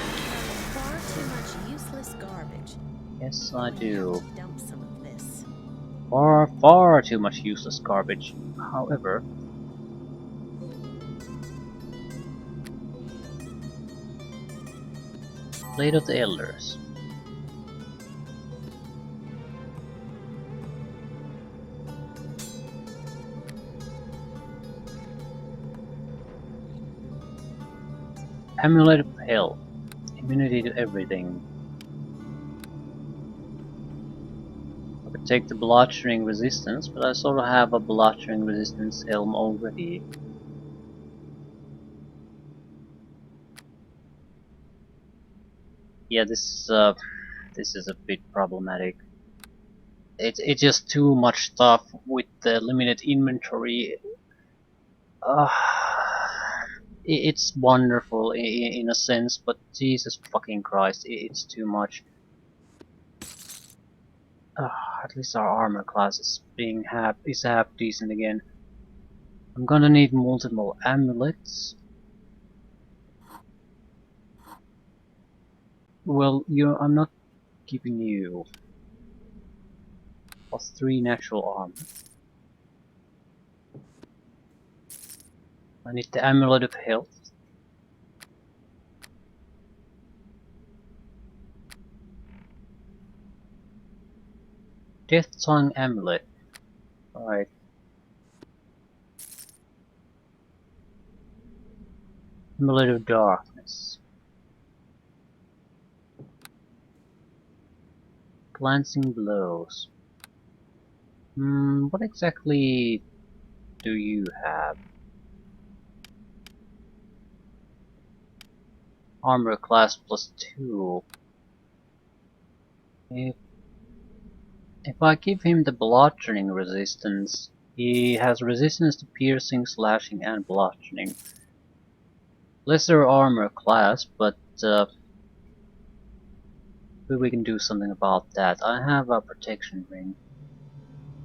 carrying far too much useless garbage. Yes, I Going to do. have to dump some of this. Far too much useless garbage. However, Blade of the Elders. Amulet of Hell. Immunity to everything. I could take the bludgeoning resistance, but I sort of have a bludgeoning resistance helm already. Yeah, this is a bit problematic. It's just too much stuff with the limited inventory. Uh, it's wonderful in a sense, but Jesus fucking Christ, it's too much. At least our armor class is half decent again. I'm gonna need multiple amulets. Well, I'm not giving you +3 natural armor. I need the amulet of health. Death Tongue amulet. Alright. Amulet of darkness. Glancing blows. What exactly do you have? Armor class +2. If I give him the bludgeoning resistance, he has resistance to piercing, slashing, and bludgeoning. Lesser armor class, but maybe we can do something about that. I have a protection ring.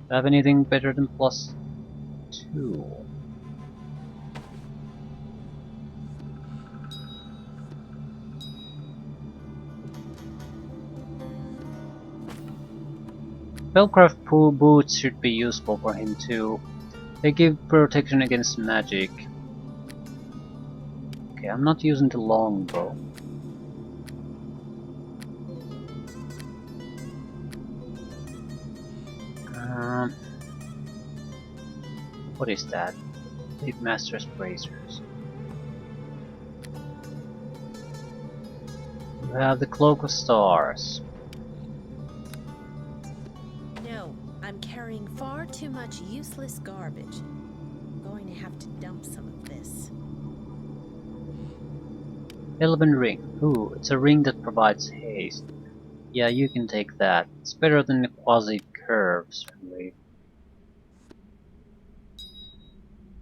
Do I have anything better than +2? Spellcraft boots should be useful for him too. They give protection against magic. Okay, I'm not using the longbow. What is that? Big Master's Bracers. You have the Cloak of Stars. No, I'm carrying far too much useless garbage. I'm going to have to dump some of this. Elven Ring. Ooh, it's a ring that provides haste. Yeah, you can take that. It's better than the quasi-curve, certainly.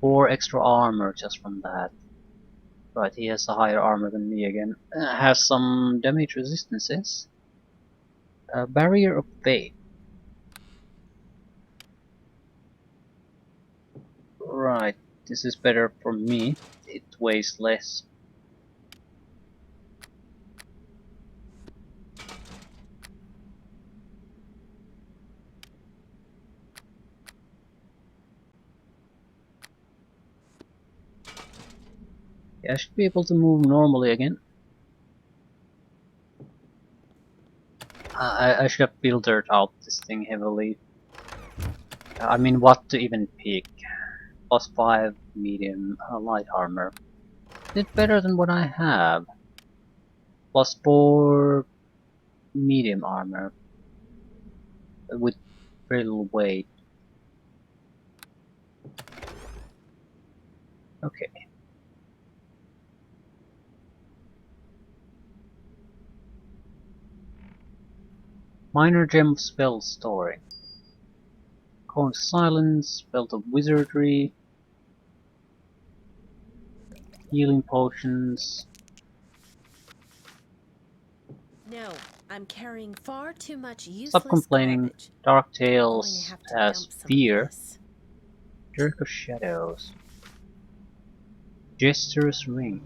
4 extra armor just from that. Right, he has a higher armor than me again. Has some damage resistances. Barrier of Fate. Right, this is better for me. It weighs less. Yeah, I should be able to move normally again. I should have filtered out this thing heavily. I mean, what to even pick? +5 medium light armor. It's better than what I have. +4 medium armor with very little weight. Okay. Minor gem of spell storing. Cone silence, belt of wizardry, healing potions. No, I'm carrying far too much Stop useless complaining. garbage. Dark Going to Tales have to has dump some of fear. this. Dirk of Shadows. Jester's Ring.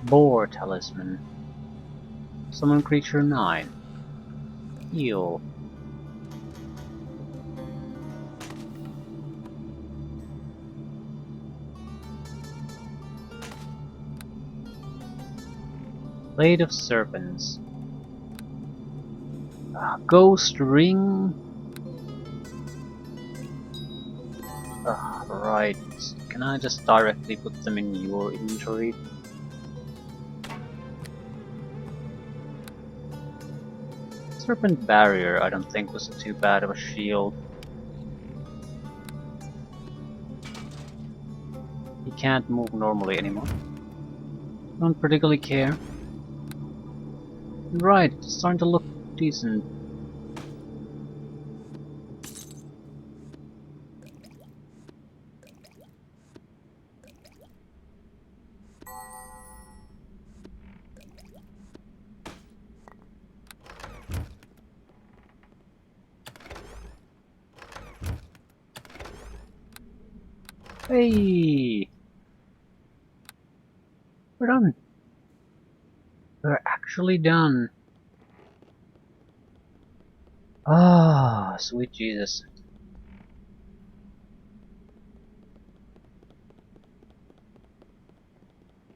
Boar Talisman. Summon creature 9. Heal. Blade of Serpents. Ghost Ring. Right. Can I just directly put them in your inventory? Serpent Barrier I don't think was too bad of a shield. He can't move normally anymore. Don't particularly care. Right, it's starting to look decent. Hey! We're done! We're actually done! Ah, sweet Jesus.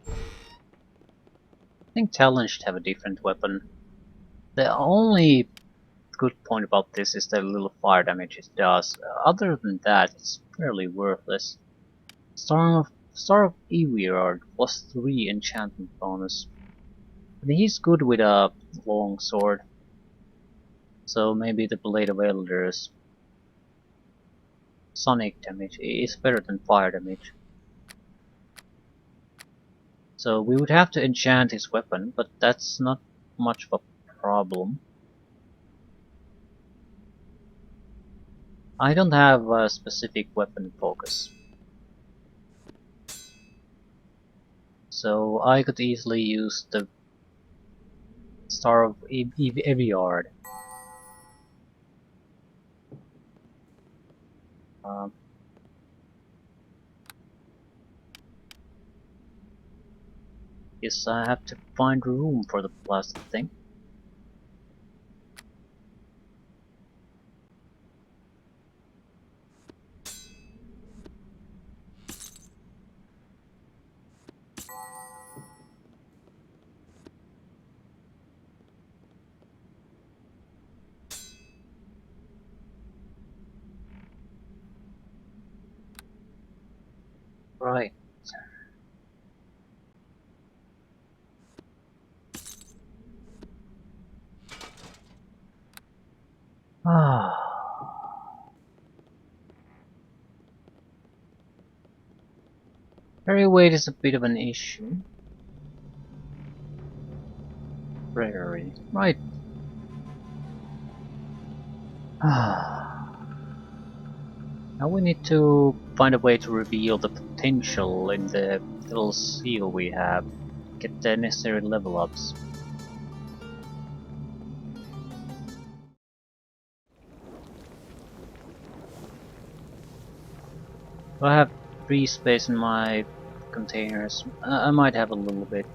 I think Talon should have a different weapon. The only good point about this is the little fire damage it does. Other than that, it's fairly worthless. Star of Eweird +3 enchantment bonus. I mean, he's good with a long sword. So maybe the Blade of Elders. Sonic damage is better than fire damage. So we would have to enchant his weapon, but that's not much of a problem. I don't have a specific weapon focus. So I could easily use the Star of Eviard. Um, Guess I have to find room for the blasted thing. Right. Ah. Carry weight is a bit of an issue. Prairie. Right. Now we need to find a way to reveal the potential in the little seal we have. Get the necessary level ups. Do I have free space in my containers? I might have a little bit.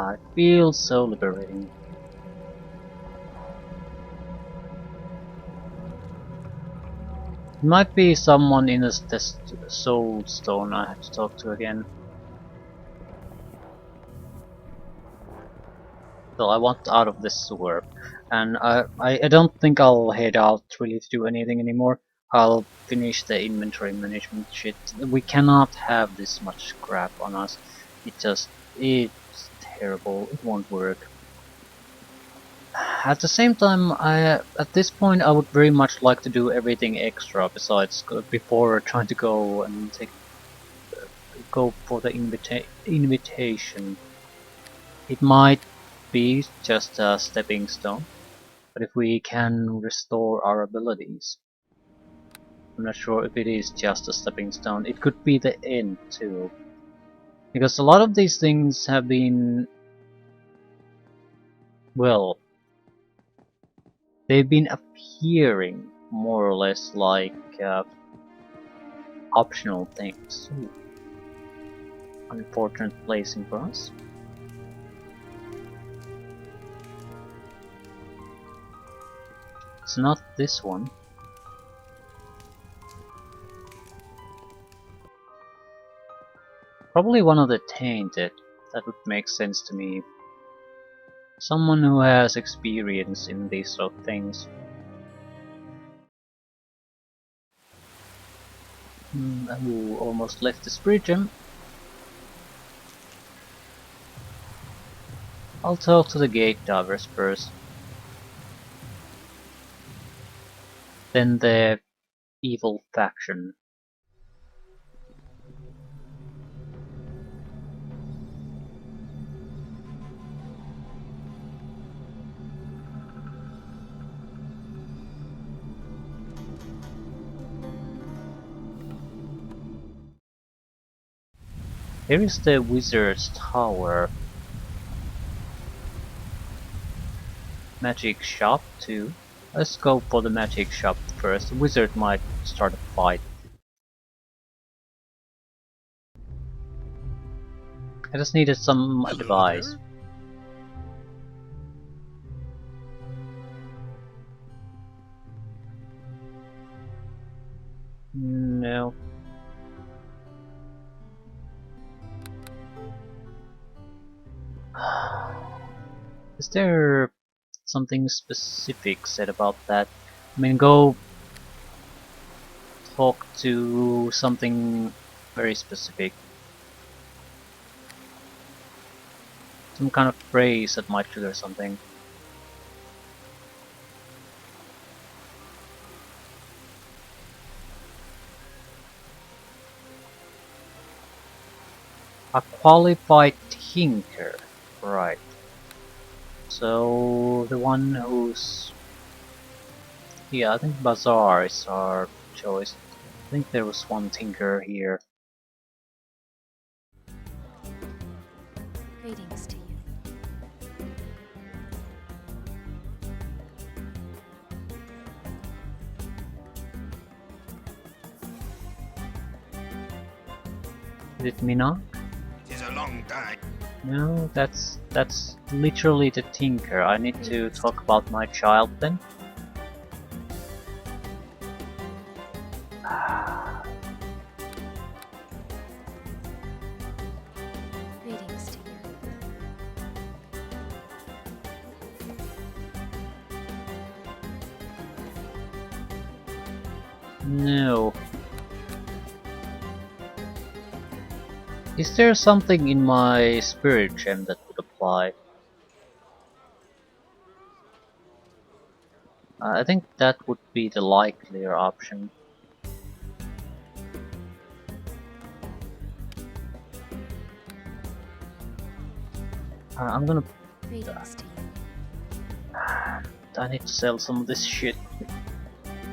It feels so liberating. It might be someone in this soul stone I have to talk to again. So I want out of this sewer, and I don't think I'll head out really to do anything anymore. I'll finish the inventory management shit. We cannot have this much crap on us. It's terrible. It won't work. At the same time, at this point I would very much like to do everything extra besides before trying to go and go for the invitation. It might be just a stepping stone, but if we can restore our abilities, I'm not sure if it is just a stepping stone. It could be the end too, because a lot of these things have been, well, they've been appearing more or less like optional things. Ooh. Unfortunate placing for us. It's not this one. Probably one of the tainted. That would make sense to me. Someone who has experience in these sort of things. Ooh, almost left the spirit gem. I'll talk to the gate divers first. Then the evil faction. Here is the wizard's tower. Magic shop too. Let's go for the magic shop first. The wizard might start a fight. I just needed some Hello advice. there. No. Is there something specific said about that? I mean, go talk to something very specific. Some kind of phrase that might trigger something. A qualified tinker. Right. So the one who's... Yeah, I think Bazaar is our choice. I think there was one tinker here. Greetings to you. Is it Mina? Tis a long time. No, that's literally the tinker. I need to talk about my child then. Greetings to you. No. Is there something in my spirit gem that would apply? I think that would be the likelier option. I'm gonna. Greetings to you. I need to sell some of this shit.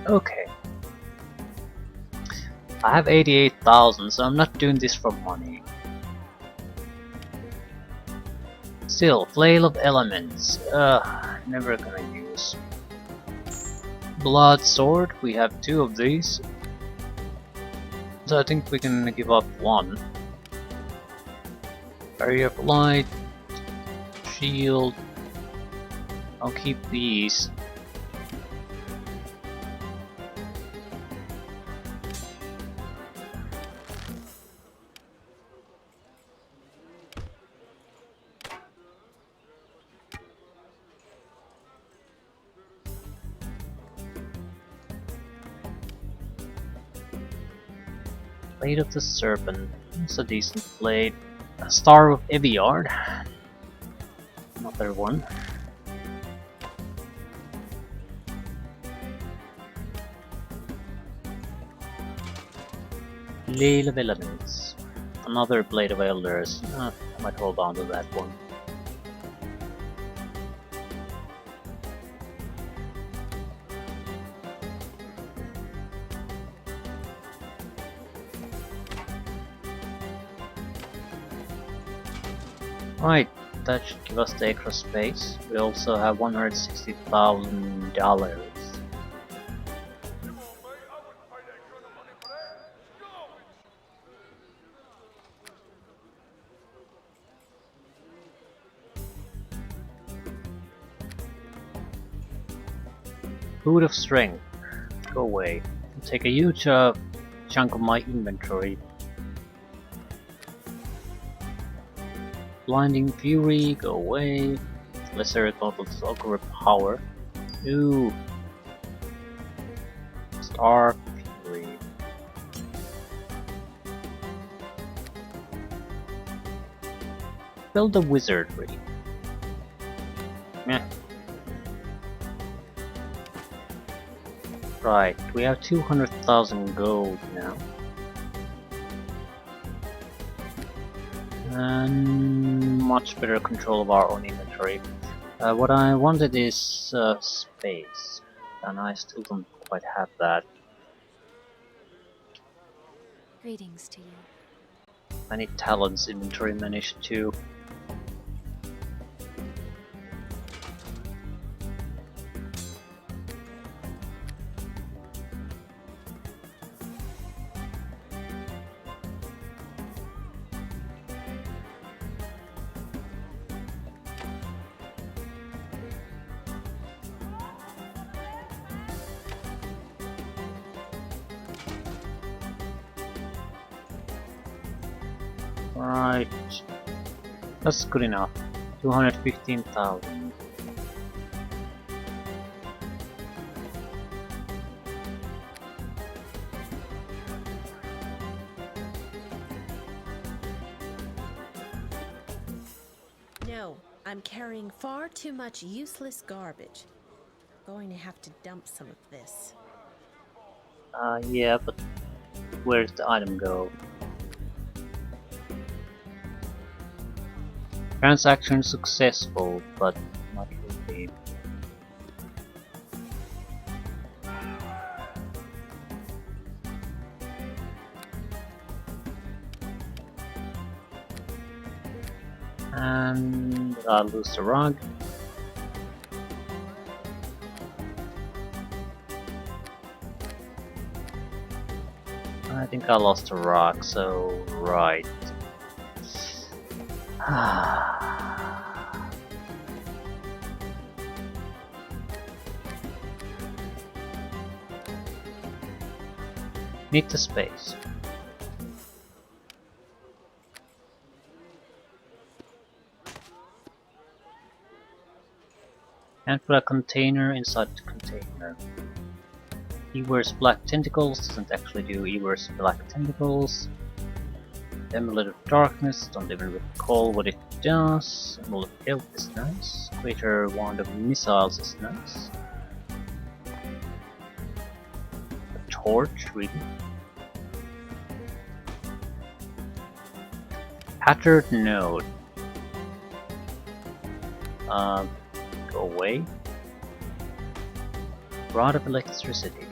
Okay. I have 88,000, so I'm not doing this for money. Still, Flail of Elements. Never gonna use. Blood Sword, we have 2 of these. So I think we can give up 1. Barrier of Light. Shield. I'll keep these. Blade of the Serpent. It's a decent blade. Star of Eviard. Another one. Flail of Elements. Another Blade of Elders. I might hold on to that one. Right, that should give us the extra space. We also have $160,000. Boot of Strength. Go away. Take a huge chunk of my inventory. Blinding Fury, go away. Lesser total Ogre Power. Ooh. Star Fury. Build a Wizardry. Meh. Right, we have 200,000 gold now. And much better control of our own inventory. What I wanted is space, and I still don't quite have that. Greetings to you. I need talents inventory managed too. Right, that's good enough. 215,000. No, I'm carrying far too much useless garbage. Going to have to dump some of this. Yeah, but where does the item go? Transaction successful, but not really. And I'll lose the rug. I think I lost a rock, so right. Need the space. And put a container inside the container. Ewer's Black Tentacles doesn't actually do Ewer's Black Tentacles. Amulet of Darkness, don't even recall what it does. Amulet of Guilt is nice. Greater Wand of Missiles is nice. torch, really? Patterned node. Go away. Rod of electricity.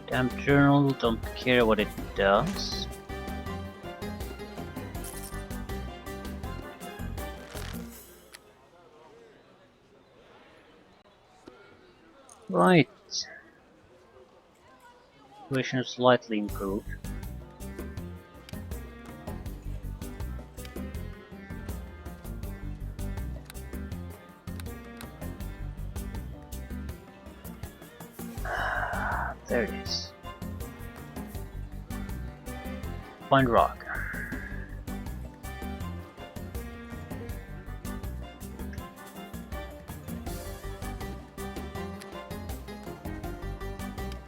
Damp journal, don't care what it does. Right. Situation is slightly improved. There it is. Find rock.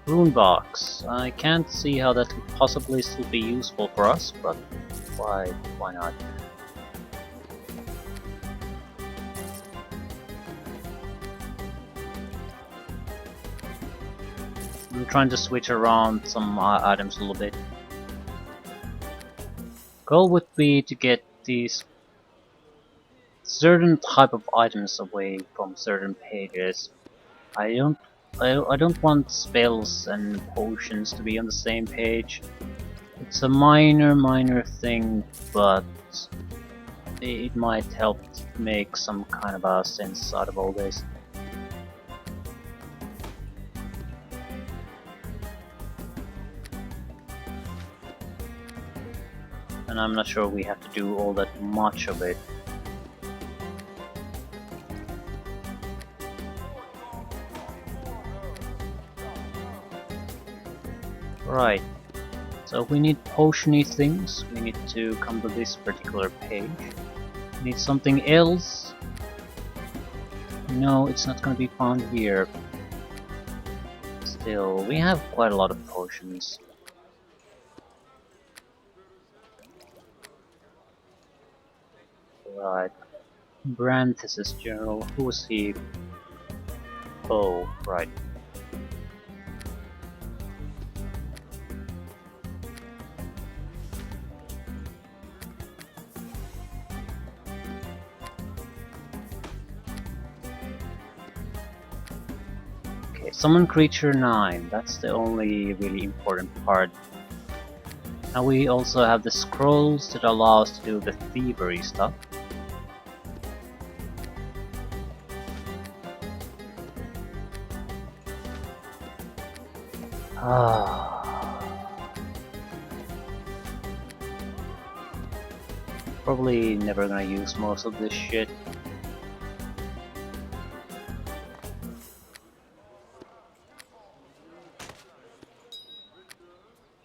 Rune box. I can't see how that could possibly still be useful for us, but why not? I'm trying to switch around some items a little bit. Goal would be to get these certain type of items away from certain pages. I don't want spells and potions to be on the same page. It's a minor thing, but it might help make some kind of a sense out of all this. And I'm not sure we have to do all that much of it. Right, so if we need potiony things, we need to come to this particular page. We need something else. No, it's not going to be found here. Still, we have quite a lot of potions. Right, Branthes's journal, who was he? Oh, right. Okay, summon creature 9, that's the only really important part. Now we also have the scrolls that allow us to do the thievery stuff. Probably never gonna use most of this shit.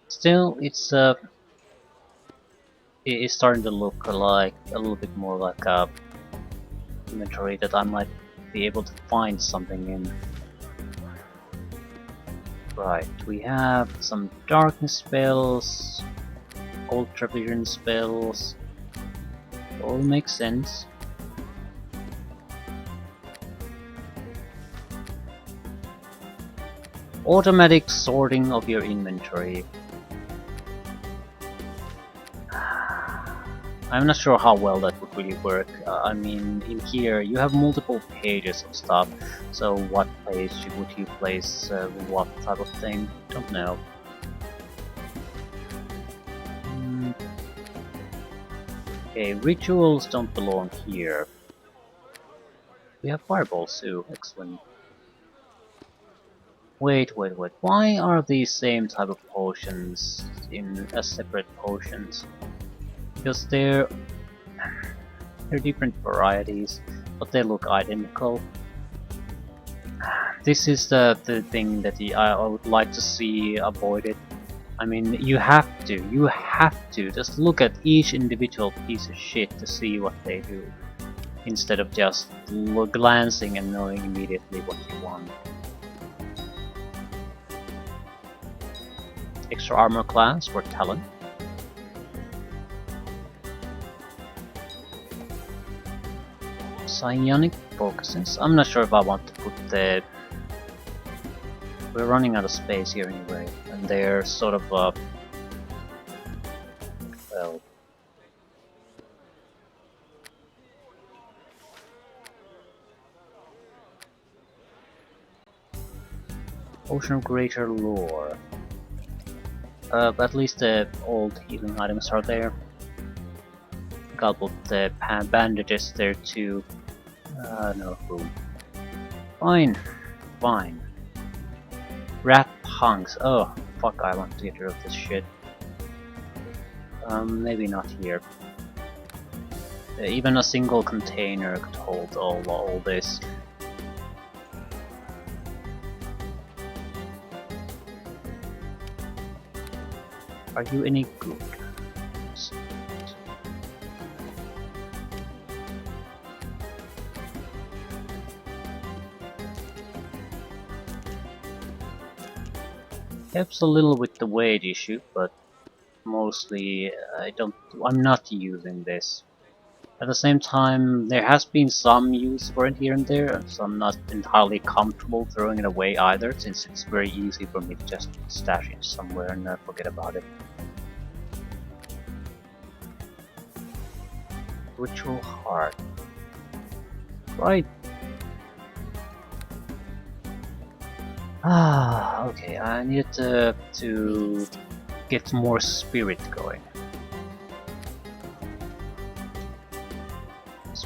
Still, it's starting to look like a little bit more like a inventory that I might be able to find something in. Right, we have some darkness spells, ultravision spells, all makes sense. Automatic sorting of your inventory. I'm not sure how well that would really work. I mean, in here you have multiple pages of stuff, so what place would you place what type of thing? Don't know. Okay, rituals don't belong here. We have fireballs too, excellent. Wait, why are these same type of potions in separate potions? Because they're different varieties, but they look identical. This is the thing that I would like to see avoided. I mean, you have to just look at each individual piece of shit to see what they do, instead of just glancing and knowing immediately what you want. Extra armor class for talent. Psionic focuses. I'm not sure if I want to put the... We're running out of space here anyway, and they're sort of well... Ocean Greater Lore. At least the old healing items are there. I'll put the bandages there too. No room. Fine. Fine. Rat hunks. Oh, fuck, I want to get rid of this shit. Maybe not here. Even a single container could hold all this. Are you any good? Helps a little with the weight issue, but mostly I'm not using this. At the same time, there has been some use for it here and there, so I'm not entirely comfortable throwing it away either, since it's very easy for me to just stash it somewhere and forget about it. Ritual Heart. Right. Okay, I need to get more spirit going.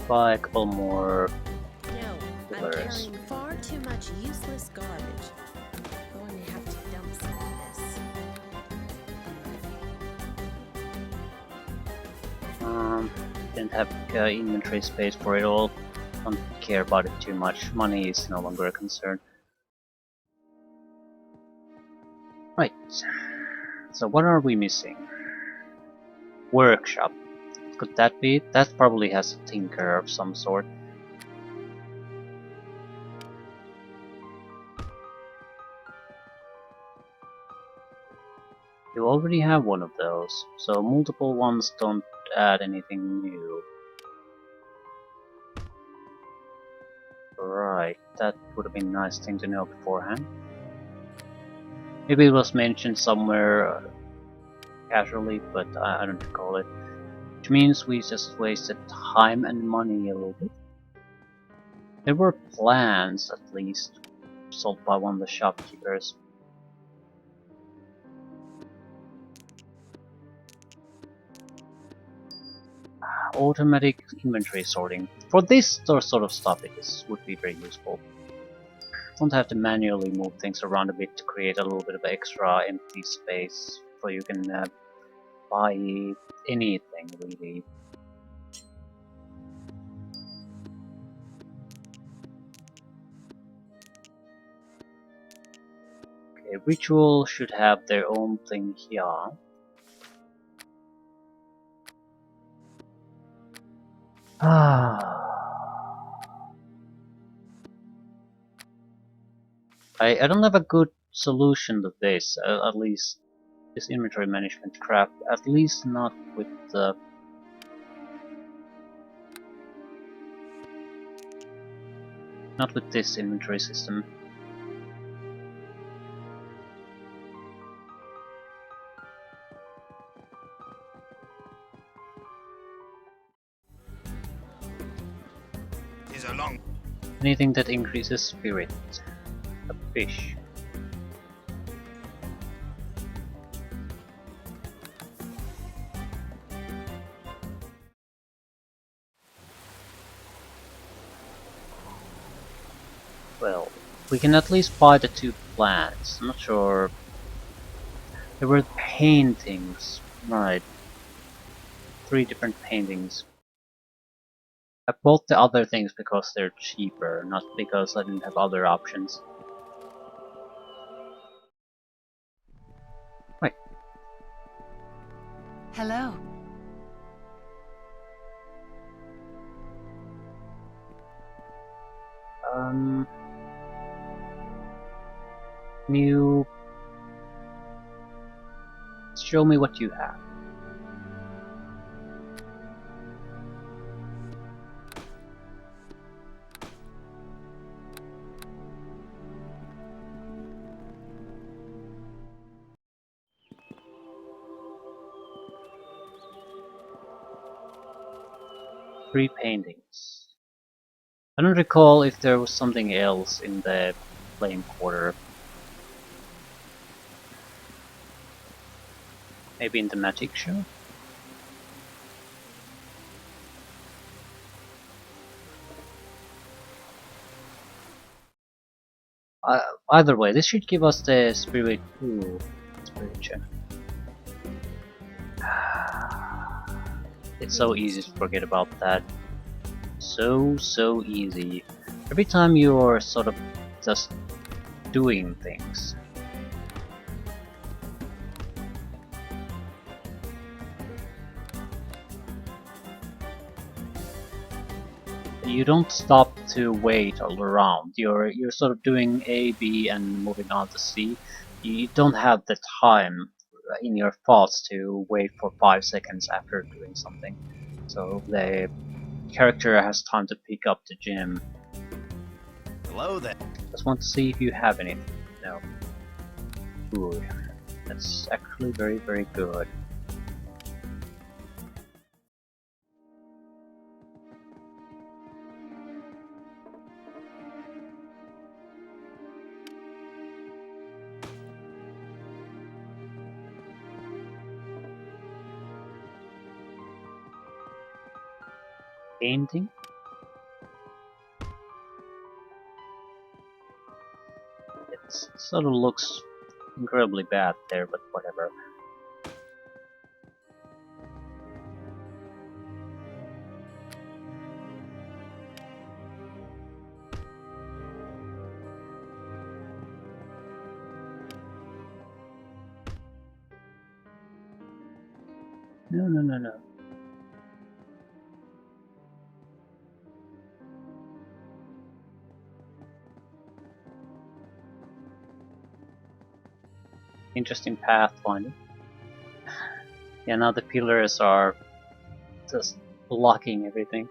Buy a couple more No, I'm pillars. carrying far too much useless garbage. Going to have to dump some of this. Didn't have inventory space for it all. Don't care about it too much. Money is no longer a concern. Right. So what are we missing? Workshop. Could that be it? That probably has a tinker of some sort. You already have one of those, so multiple ones don't add anything new. Right, that would have been a nice thing to know beforehand. Maybe it was mentioned somewhere casually, but I don't recall it. Which means we just wasted time and money a little bit. There were plans, at least, sold by one of the shopkeepers. Automatic inventory sorting. For this sort of stuff, would be very useful. Don't have to manually move things around a bit to create a little bit of extra empty space, so you can buy anything really. Okay, Ritual should have their own thing here. I don't have a good solution to this, at least this inventory management crap, at least not with the... not with this inventory system. Tis a long Anything that increases spirit. A fish. Well, we can at least buy the 2 plants. I'm not sure. There were paintings. Right. 3 different paintings. I bought the other things because they're cheaper, not because I didn't have other options. Right. Hello. Can you show me what you have? 3 paintings. I don't recall if there was something else in the flame quarter. Maybe in the magic show? Either way, this should give us the spirit. Ooh, spirit gem. It's so easy to forget about that. So easy. Every time you're sort of just doing things. You don't stop to wait all around. You're sort of doing A, B, and moving on to C. You don't have the time in your thoughts to wait for 5 seconds after doing something. So the character has time to pick up the gem. Hello there. Just want to see if you have anything. No. Ooh, that's actually very good. Painting? It sort of looks incredibly bad there, but whatever. No. Interesting pathfinding. Yeah, now the pillars are just blocking everything.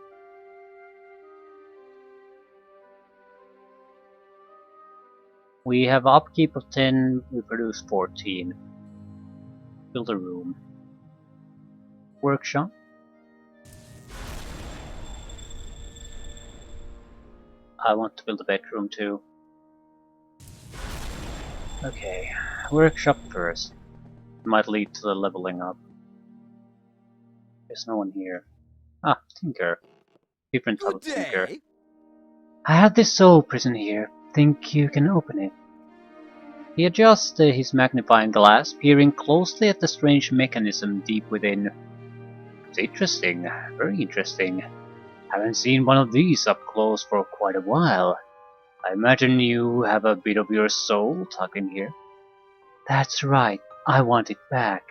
We have upkeep of 10, we produce 14. Build a room. Workshop. I want to build a bedroom too. Okay, workshop first. Might lead to the leveling up. There's no one here. Ah, Tinker. Different type of Tinker. I have this soul prison here. Think you can open it? He adjusts his magnifying glass, peering closely at the strange mechanism deep within. It's interesting, very interesting. Haven't seen one of these up close for quite a while. I imagine you have a bit of your soul tucked in here. That's right, I want it back.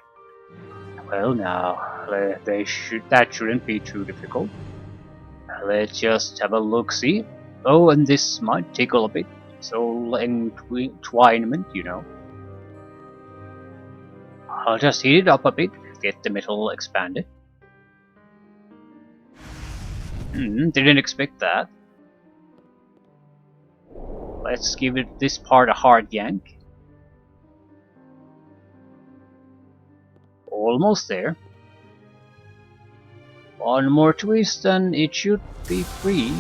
Well now, that shouldn't be too difficult. Let's just have a look-see. Oh, and this might tickle a bit. Soul entwinement, you know. I'll just heat it up a bit, get the metal expanded. Didn't expect that. Let's give this part a hard yank. Almost there. One more twist and it should be free.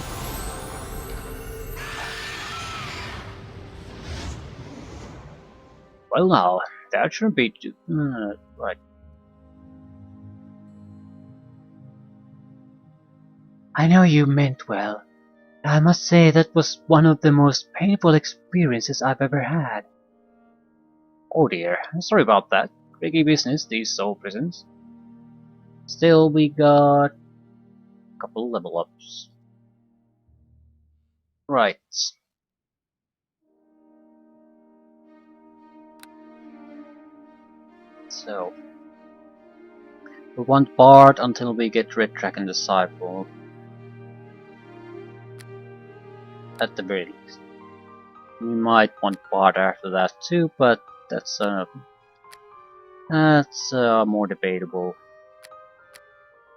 Well now, that shouldn't be too... right. I know you meant well. I must say that was one of the most painful experiences I've ever had. Oh dear, sorry about that. Tricky business, these soul prisons. Still, we got a couple level ups. Right. So, we want Bard until we get Red Track and Disciple. At the very least. We might want Bard after that too, but that's more debatable.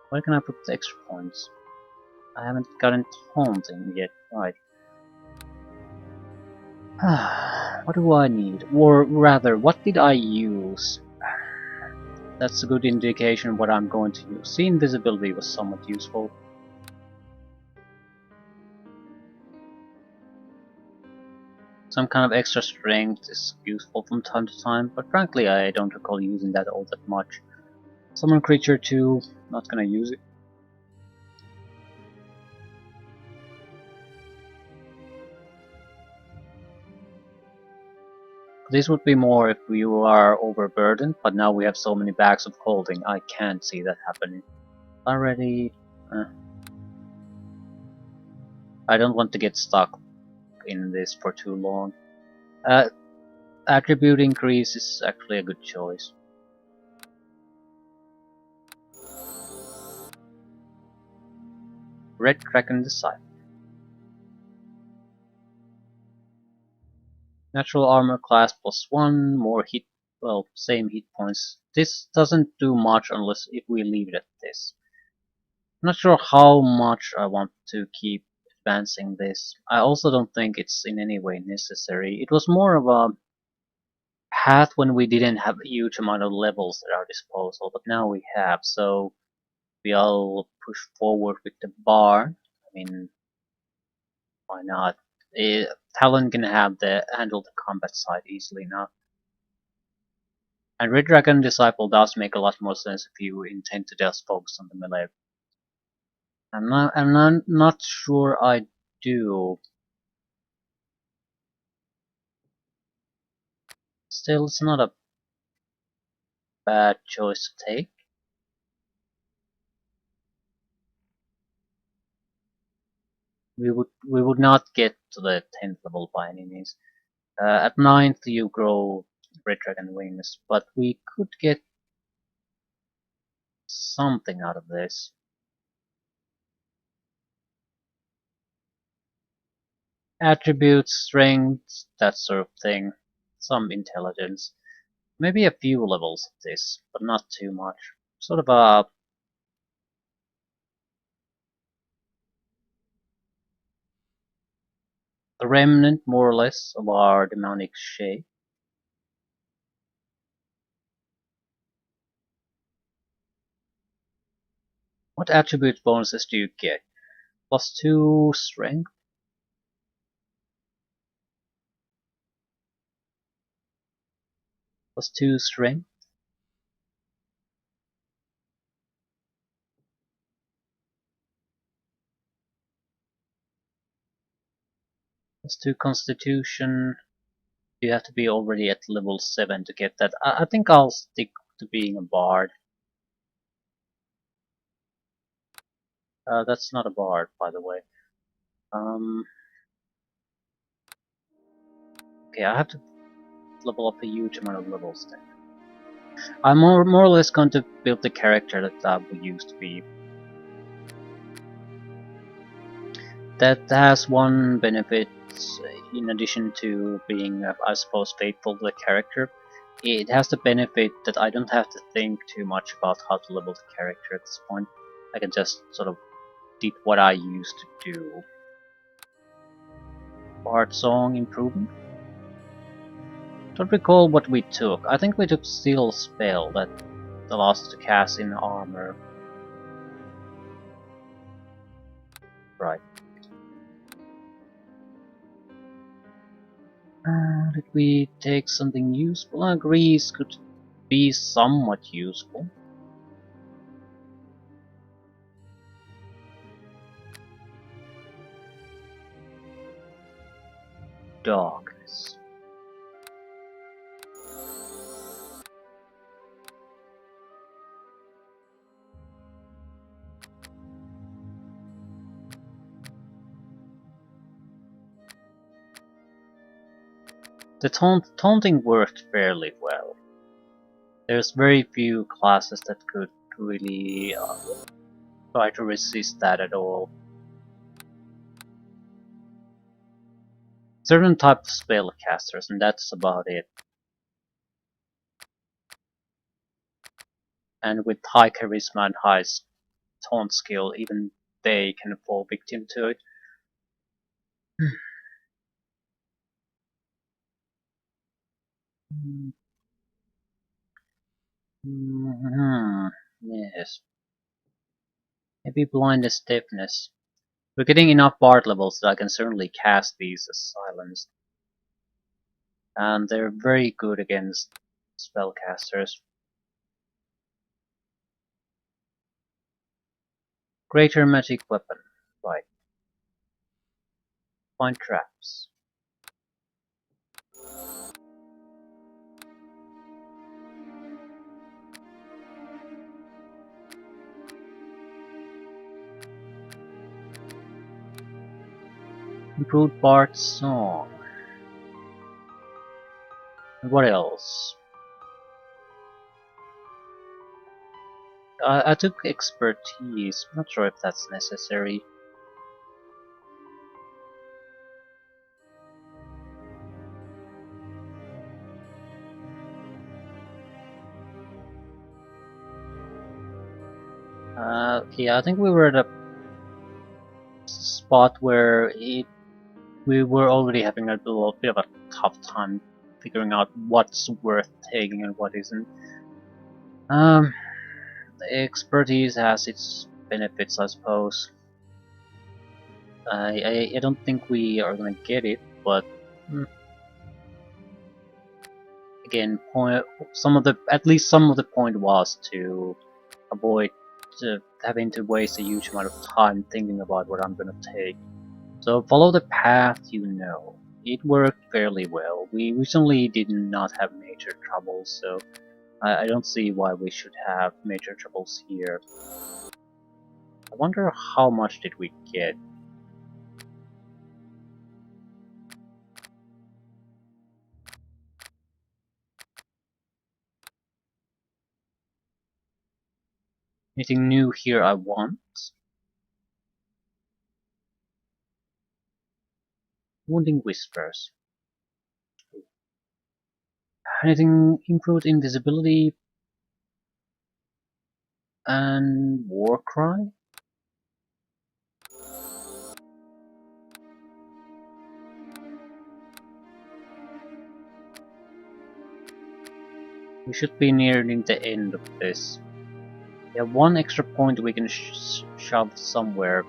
Where can I put the extra points? I haven't gotten Haunting yet, right. What do I need? Or rather, what did I use? That's a good indication of what I'm going to use. See, invisibility was somewhat useful. Some kind of extra strength is useful from time to time, but frankly I don't recall using that all that much. Summon creature 2, not gonna use it. This would be more if we are overburdened, but now we have so many bags of holding, I can't see that happening. Already, I don't want to get stuck in this for too long. Attribute increase is actually a good choice. Red Dragon Disciple. Natural armor class +1, more hit, well, same hit points. This doesn't do much unless if we leave it at this. I'm not sure how much I want to keep advancing this. I also don't think it's in any way necessary. It was more of a path when we didn't have a huge amount of levels at our disposal, but now we have, so we'll push forward with the bar. I mean, why not? Talon can handle the combat side easily now. And Red Dragon Disciple does make a lot more sense if you intend to just focus on the melee. I'm not sure I do. Still, it's not a bad choice to take. We would not get to the 10th level by any means. At 9th you grow Red Dragon Wings, but we could get something out of this. Attributes, strength, that sort of thing. Some intelligence. Maybe a few levels of this, but not too much. Sort of a remnant, more or less, of our demonic shape. What attribute bonuses do you get? +2 strength? +2 strength? +2 constitution? You have to be already at level 7 to get that. I think I'll stick to being a bard. That's not a bard, by the way. Okay, I have to level up a huge amount of levels then. I'm more or less going to build the character that I will use to be. That has one benefit in addition to being, I suppose, faithful to the character. It has the benefit that I don't have to think too much about how to level the character at this point. I can just sort of did what I used to do. Bard Song improvement? Don't recall what we took. I think we took Steel Spell that allows us to cast in armor. Right. Did we take something useful? Grease could be somewhat useful. Darkness. The taunting worked fairly well. There's very few classes that could really try to resist that at all. Certain type of spellcasters, and that's about it. And with high charisma and high taunt skill, even they can fall victim to it. Yes. Maybe blindness, deafness. We're getting enough bard levels that I can certainly cast these as silenced. and they're very good against spellcasters. Greater magic weapon. Right. Find traps. Improved Bard's Song. And what else? I took expertise. Not sure if that's necessary. Yeah, I think we were at a spot where we were already having a little bit of a tough time figuring out what's worth taking and what isn't. Expertise has its benefits, I suppose. I don't think we are gonna get it, but again, at least some of the point was to avoid having to waste a huge amount of time thinking about what I'm gonna take. So follow the path you know. It worked fairly well. We recently did not have major troubles, so I don't see why we should have major troubles here. I wonder how much did we get? Anything new here I want? Wounding Whispers. Anything improved invisibility and War Cry? We should be nearing the end of this. We have one extra point we can shove somewhere.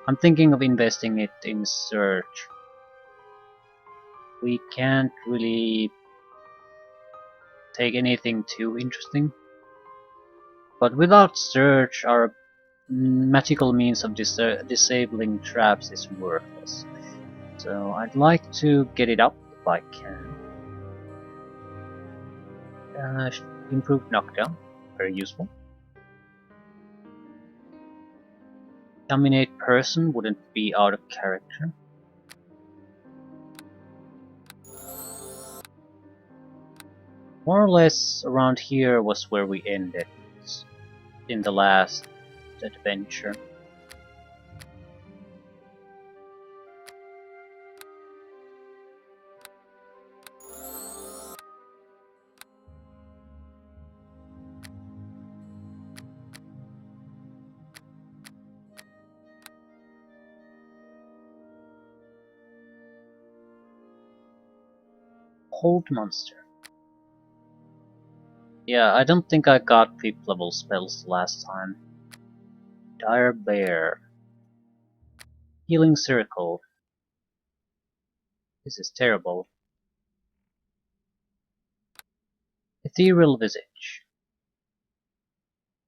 I'm thinking of investing it in search. We can't really take anything too interesting. But without search, our magical means of disabling traps is worthless. So I'd like to get it up if I can. Improved knockdown, very useful. Dominate person wouldn't be out of character. More or less around here was where we ended in the last adventure. Hold monster. Yeah, I don't think I got 5th level spells last time. Dire Bear. Healing Circle. This is terrible. Ethereal Visage.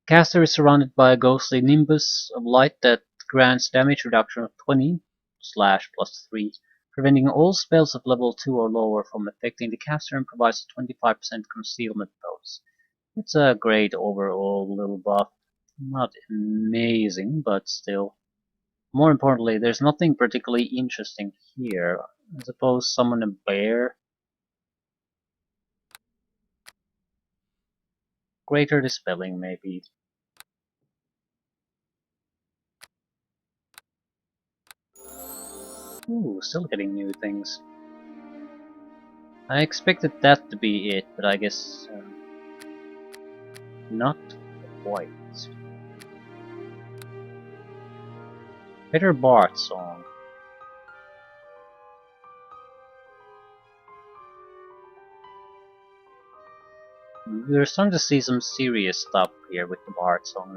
Caster is surrounded by a ghostly nimbus of light that grants damage reduction of 20 / +3, preventing all spells of level 2 or lower from affecting the caster and provides a 25% concealment bonus. It's a great overall little buff. Not amazing, but still. More importantly, there's nothing particularly interesting here. I suppose summon a bear. Greater dispelling, maybe. Ooh, still getting new things. I expected that to be it, but I guess not quite. Better Bard Song. We're starting to see some serious stuff here with the Bard Song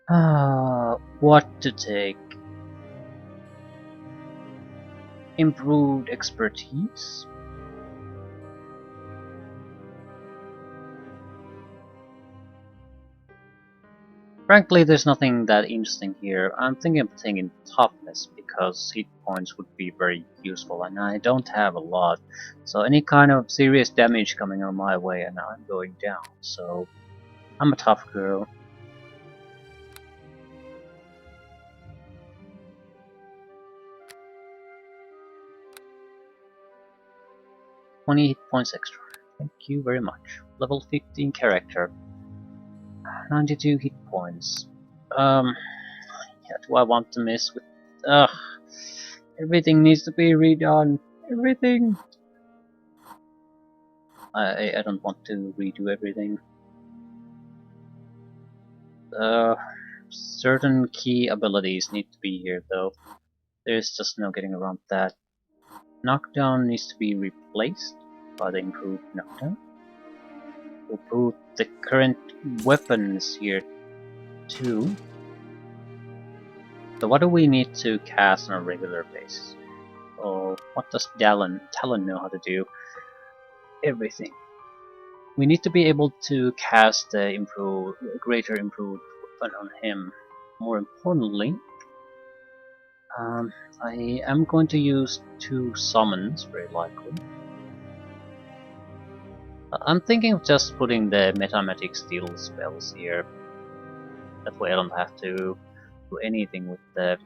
now. What to take? Improved expertise. Frankly, there's nothing that interesting here. I'm thinking of taking toughness because hit points would be very useful, and I don't have a lot. So any kind of serious damage coming on my way, and I'm going down. So I'm a tough girl. $20 hit points extra. Thank you very much. Level 15 character. 92 hit points. Yeah, do I want to mess with... Ugh. Everything needs to be redone. Everything. I don't want to redo everything. Certain key abilities need to be here though. There's just no getting around that. Knockdown needs to be replaced by the improved knockdown. We'll put the current weapons here too. So what do we need to cast on a regular basis? Oh, what does Talon know how to do? Everything. We need to be able to cast the greater improved weapon on him. More importantly, I am going to use 2 summons, very likely. I'm thinking of just putting the Metamatic Steel spells here. That way I don't have to do anything with the...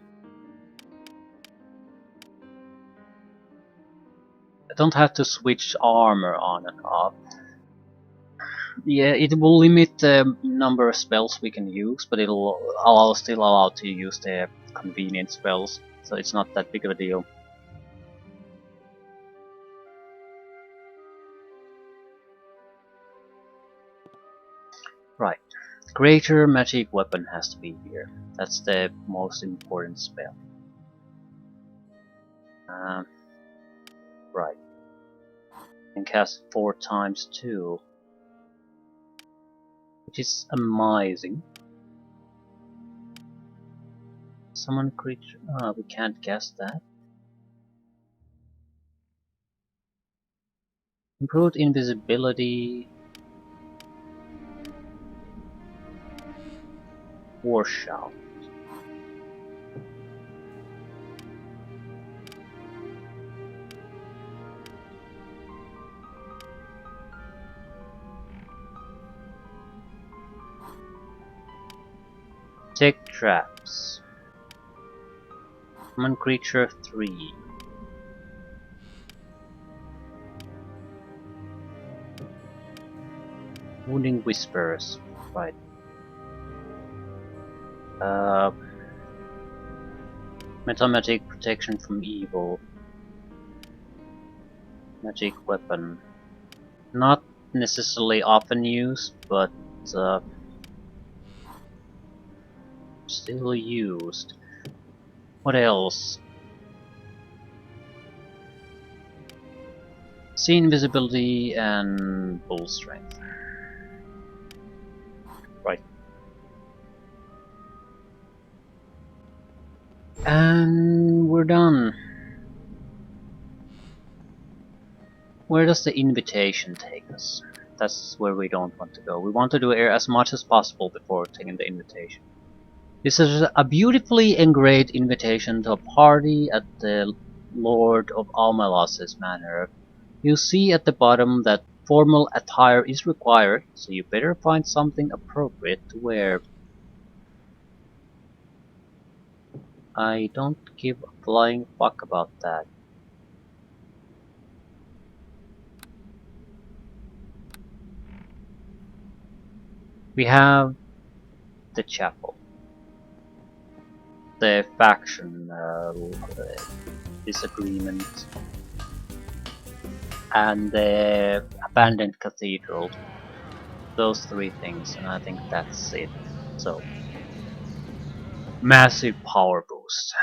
I don't have to switch armor on and off. Yeah, it will limit the number of spells we can use, but it'll still allow to use the convenient spells, so it's not that big of a deal. Right, greater magic weapon has to be here. That's the most important spell. Right. And cast 4 times too, which is amazing. Summon creature. We can't cast that. Improved invisibility. War shout. Take traps. Summon creature 3. Wounding whispers. Right. Metamatic protection from evil. Magic weapon. Not necessarily often used, but still used. What else? See invisibility and bull strength. Right. And we're done. Where does the invitation take us? That's where we don't want to go. We want to do as much as possible before taking the invitation. This is a beautifully engraved invitation to a party at the Lord of Almalas's manor. You see at the bottom that formal attire is required, so you better find something appropriate to wear. I don't give a flying fuck about that. We have the chapel, the faction disagreement, and the abandoned cathedral. Those 3 things, and I think that's it. So, massive power boost.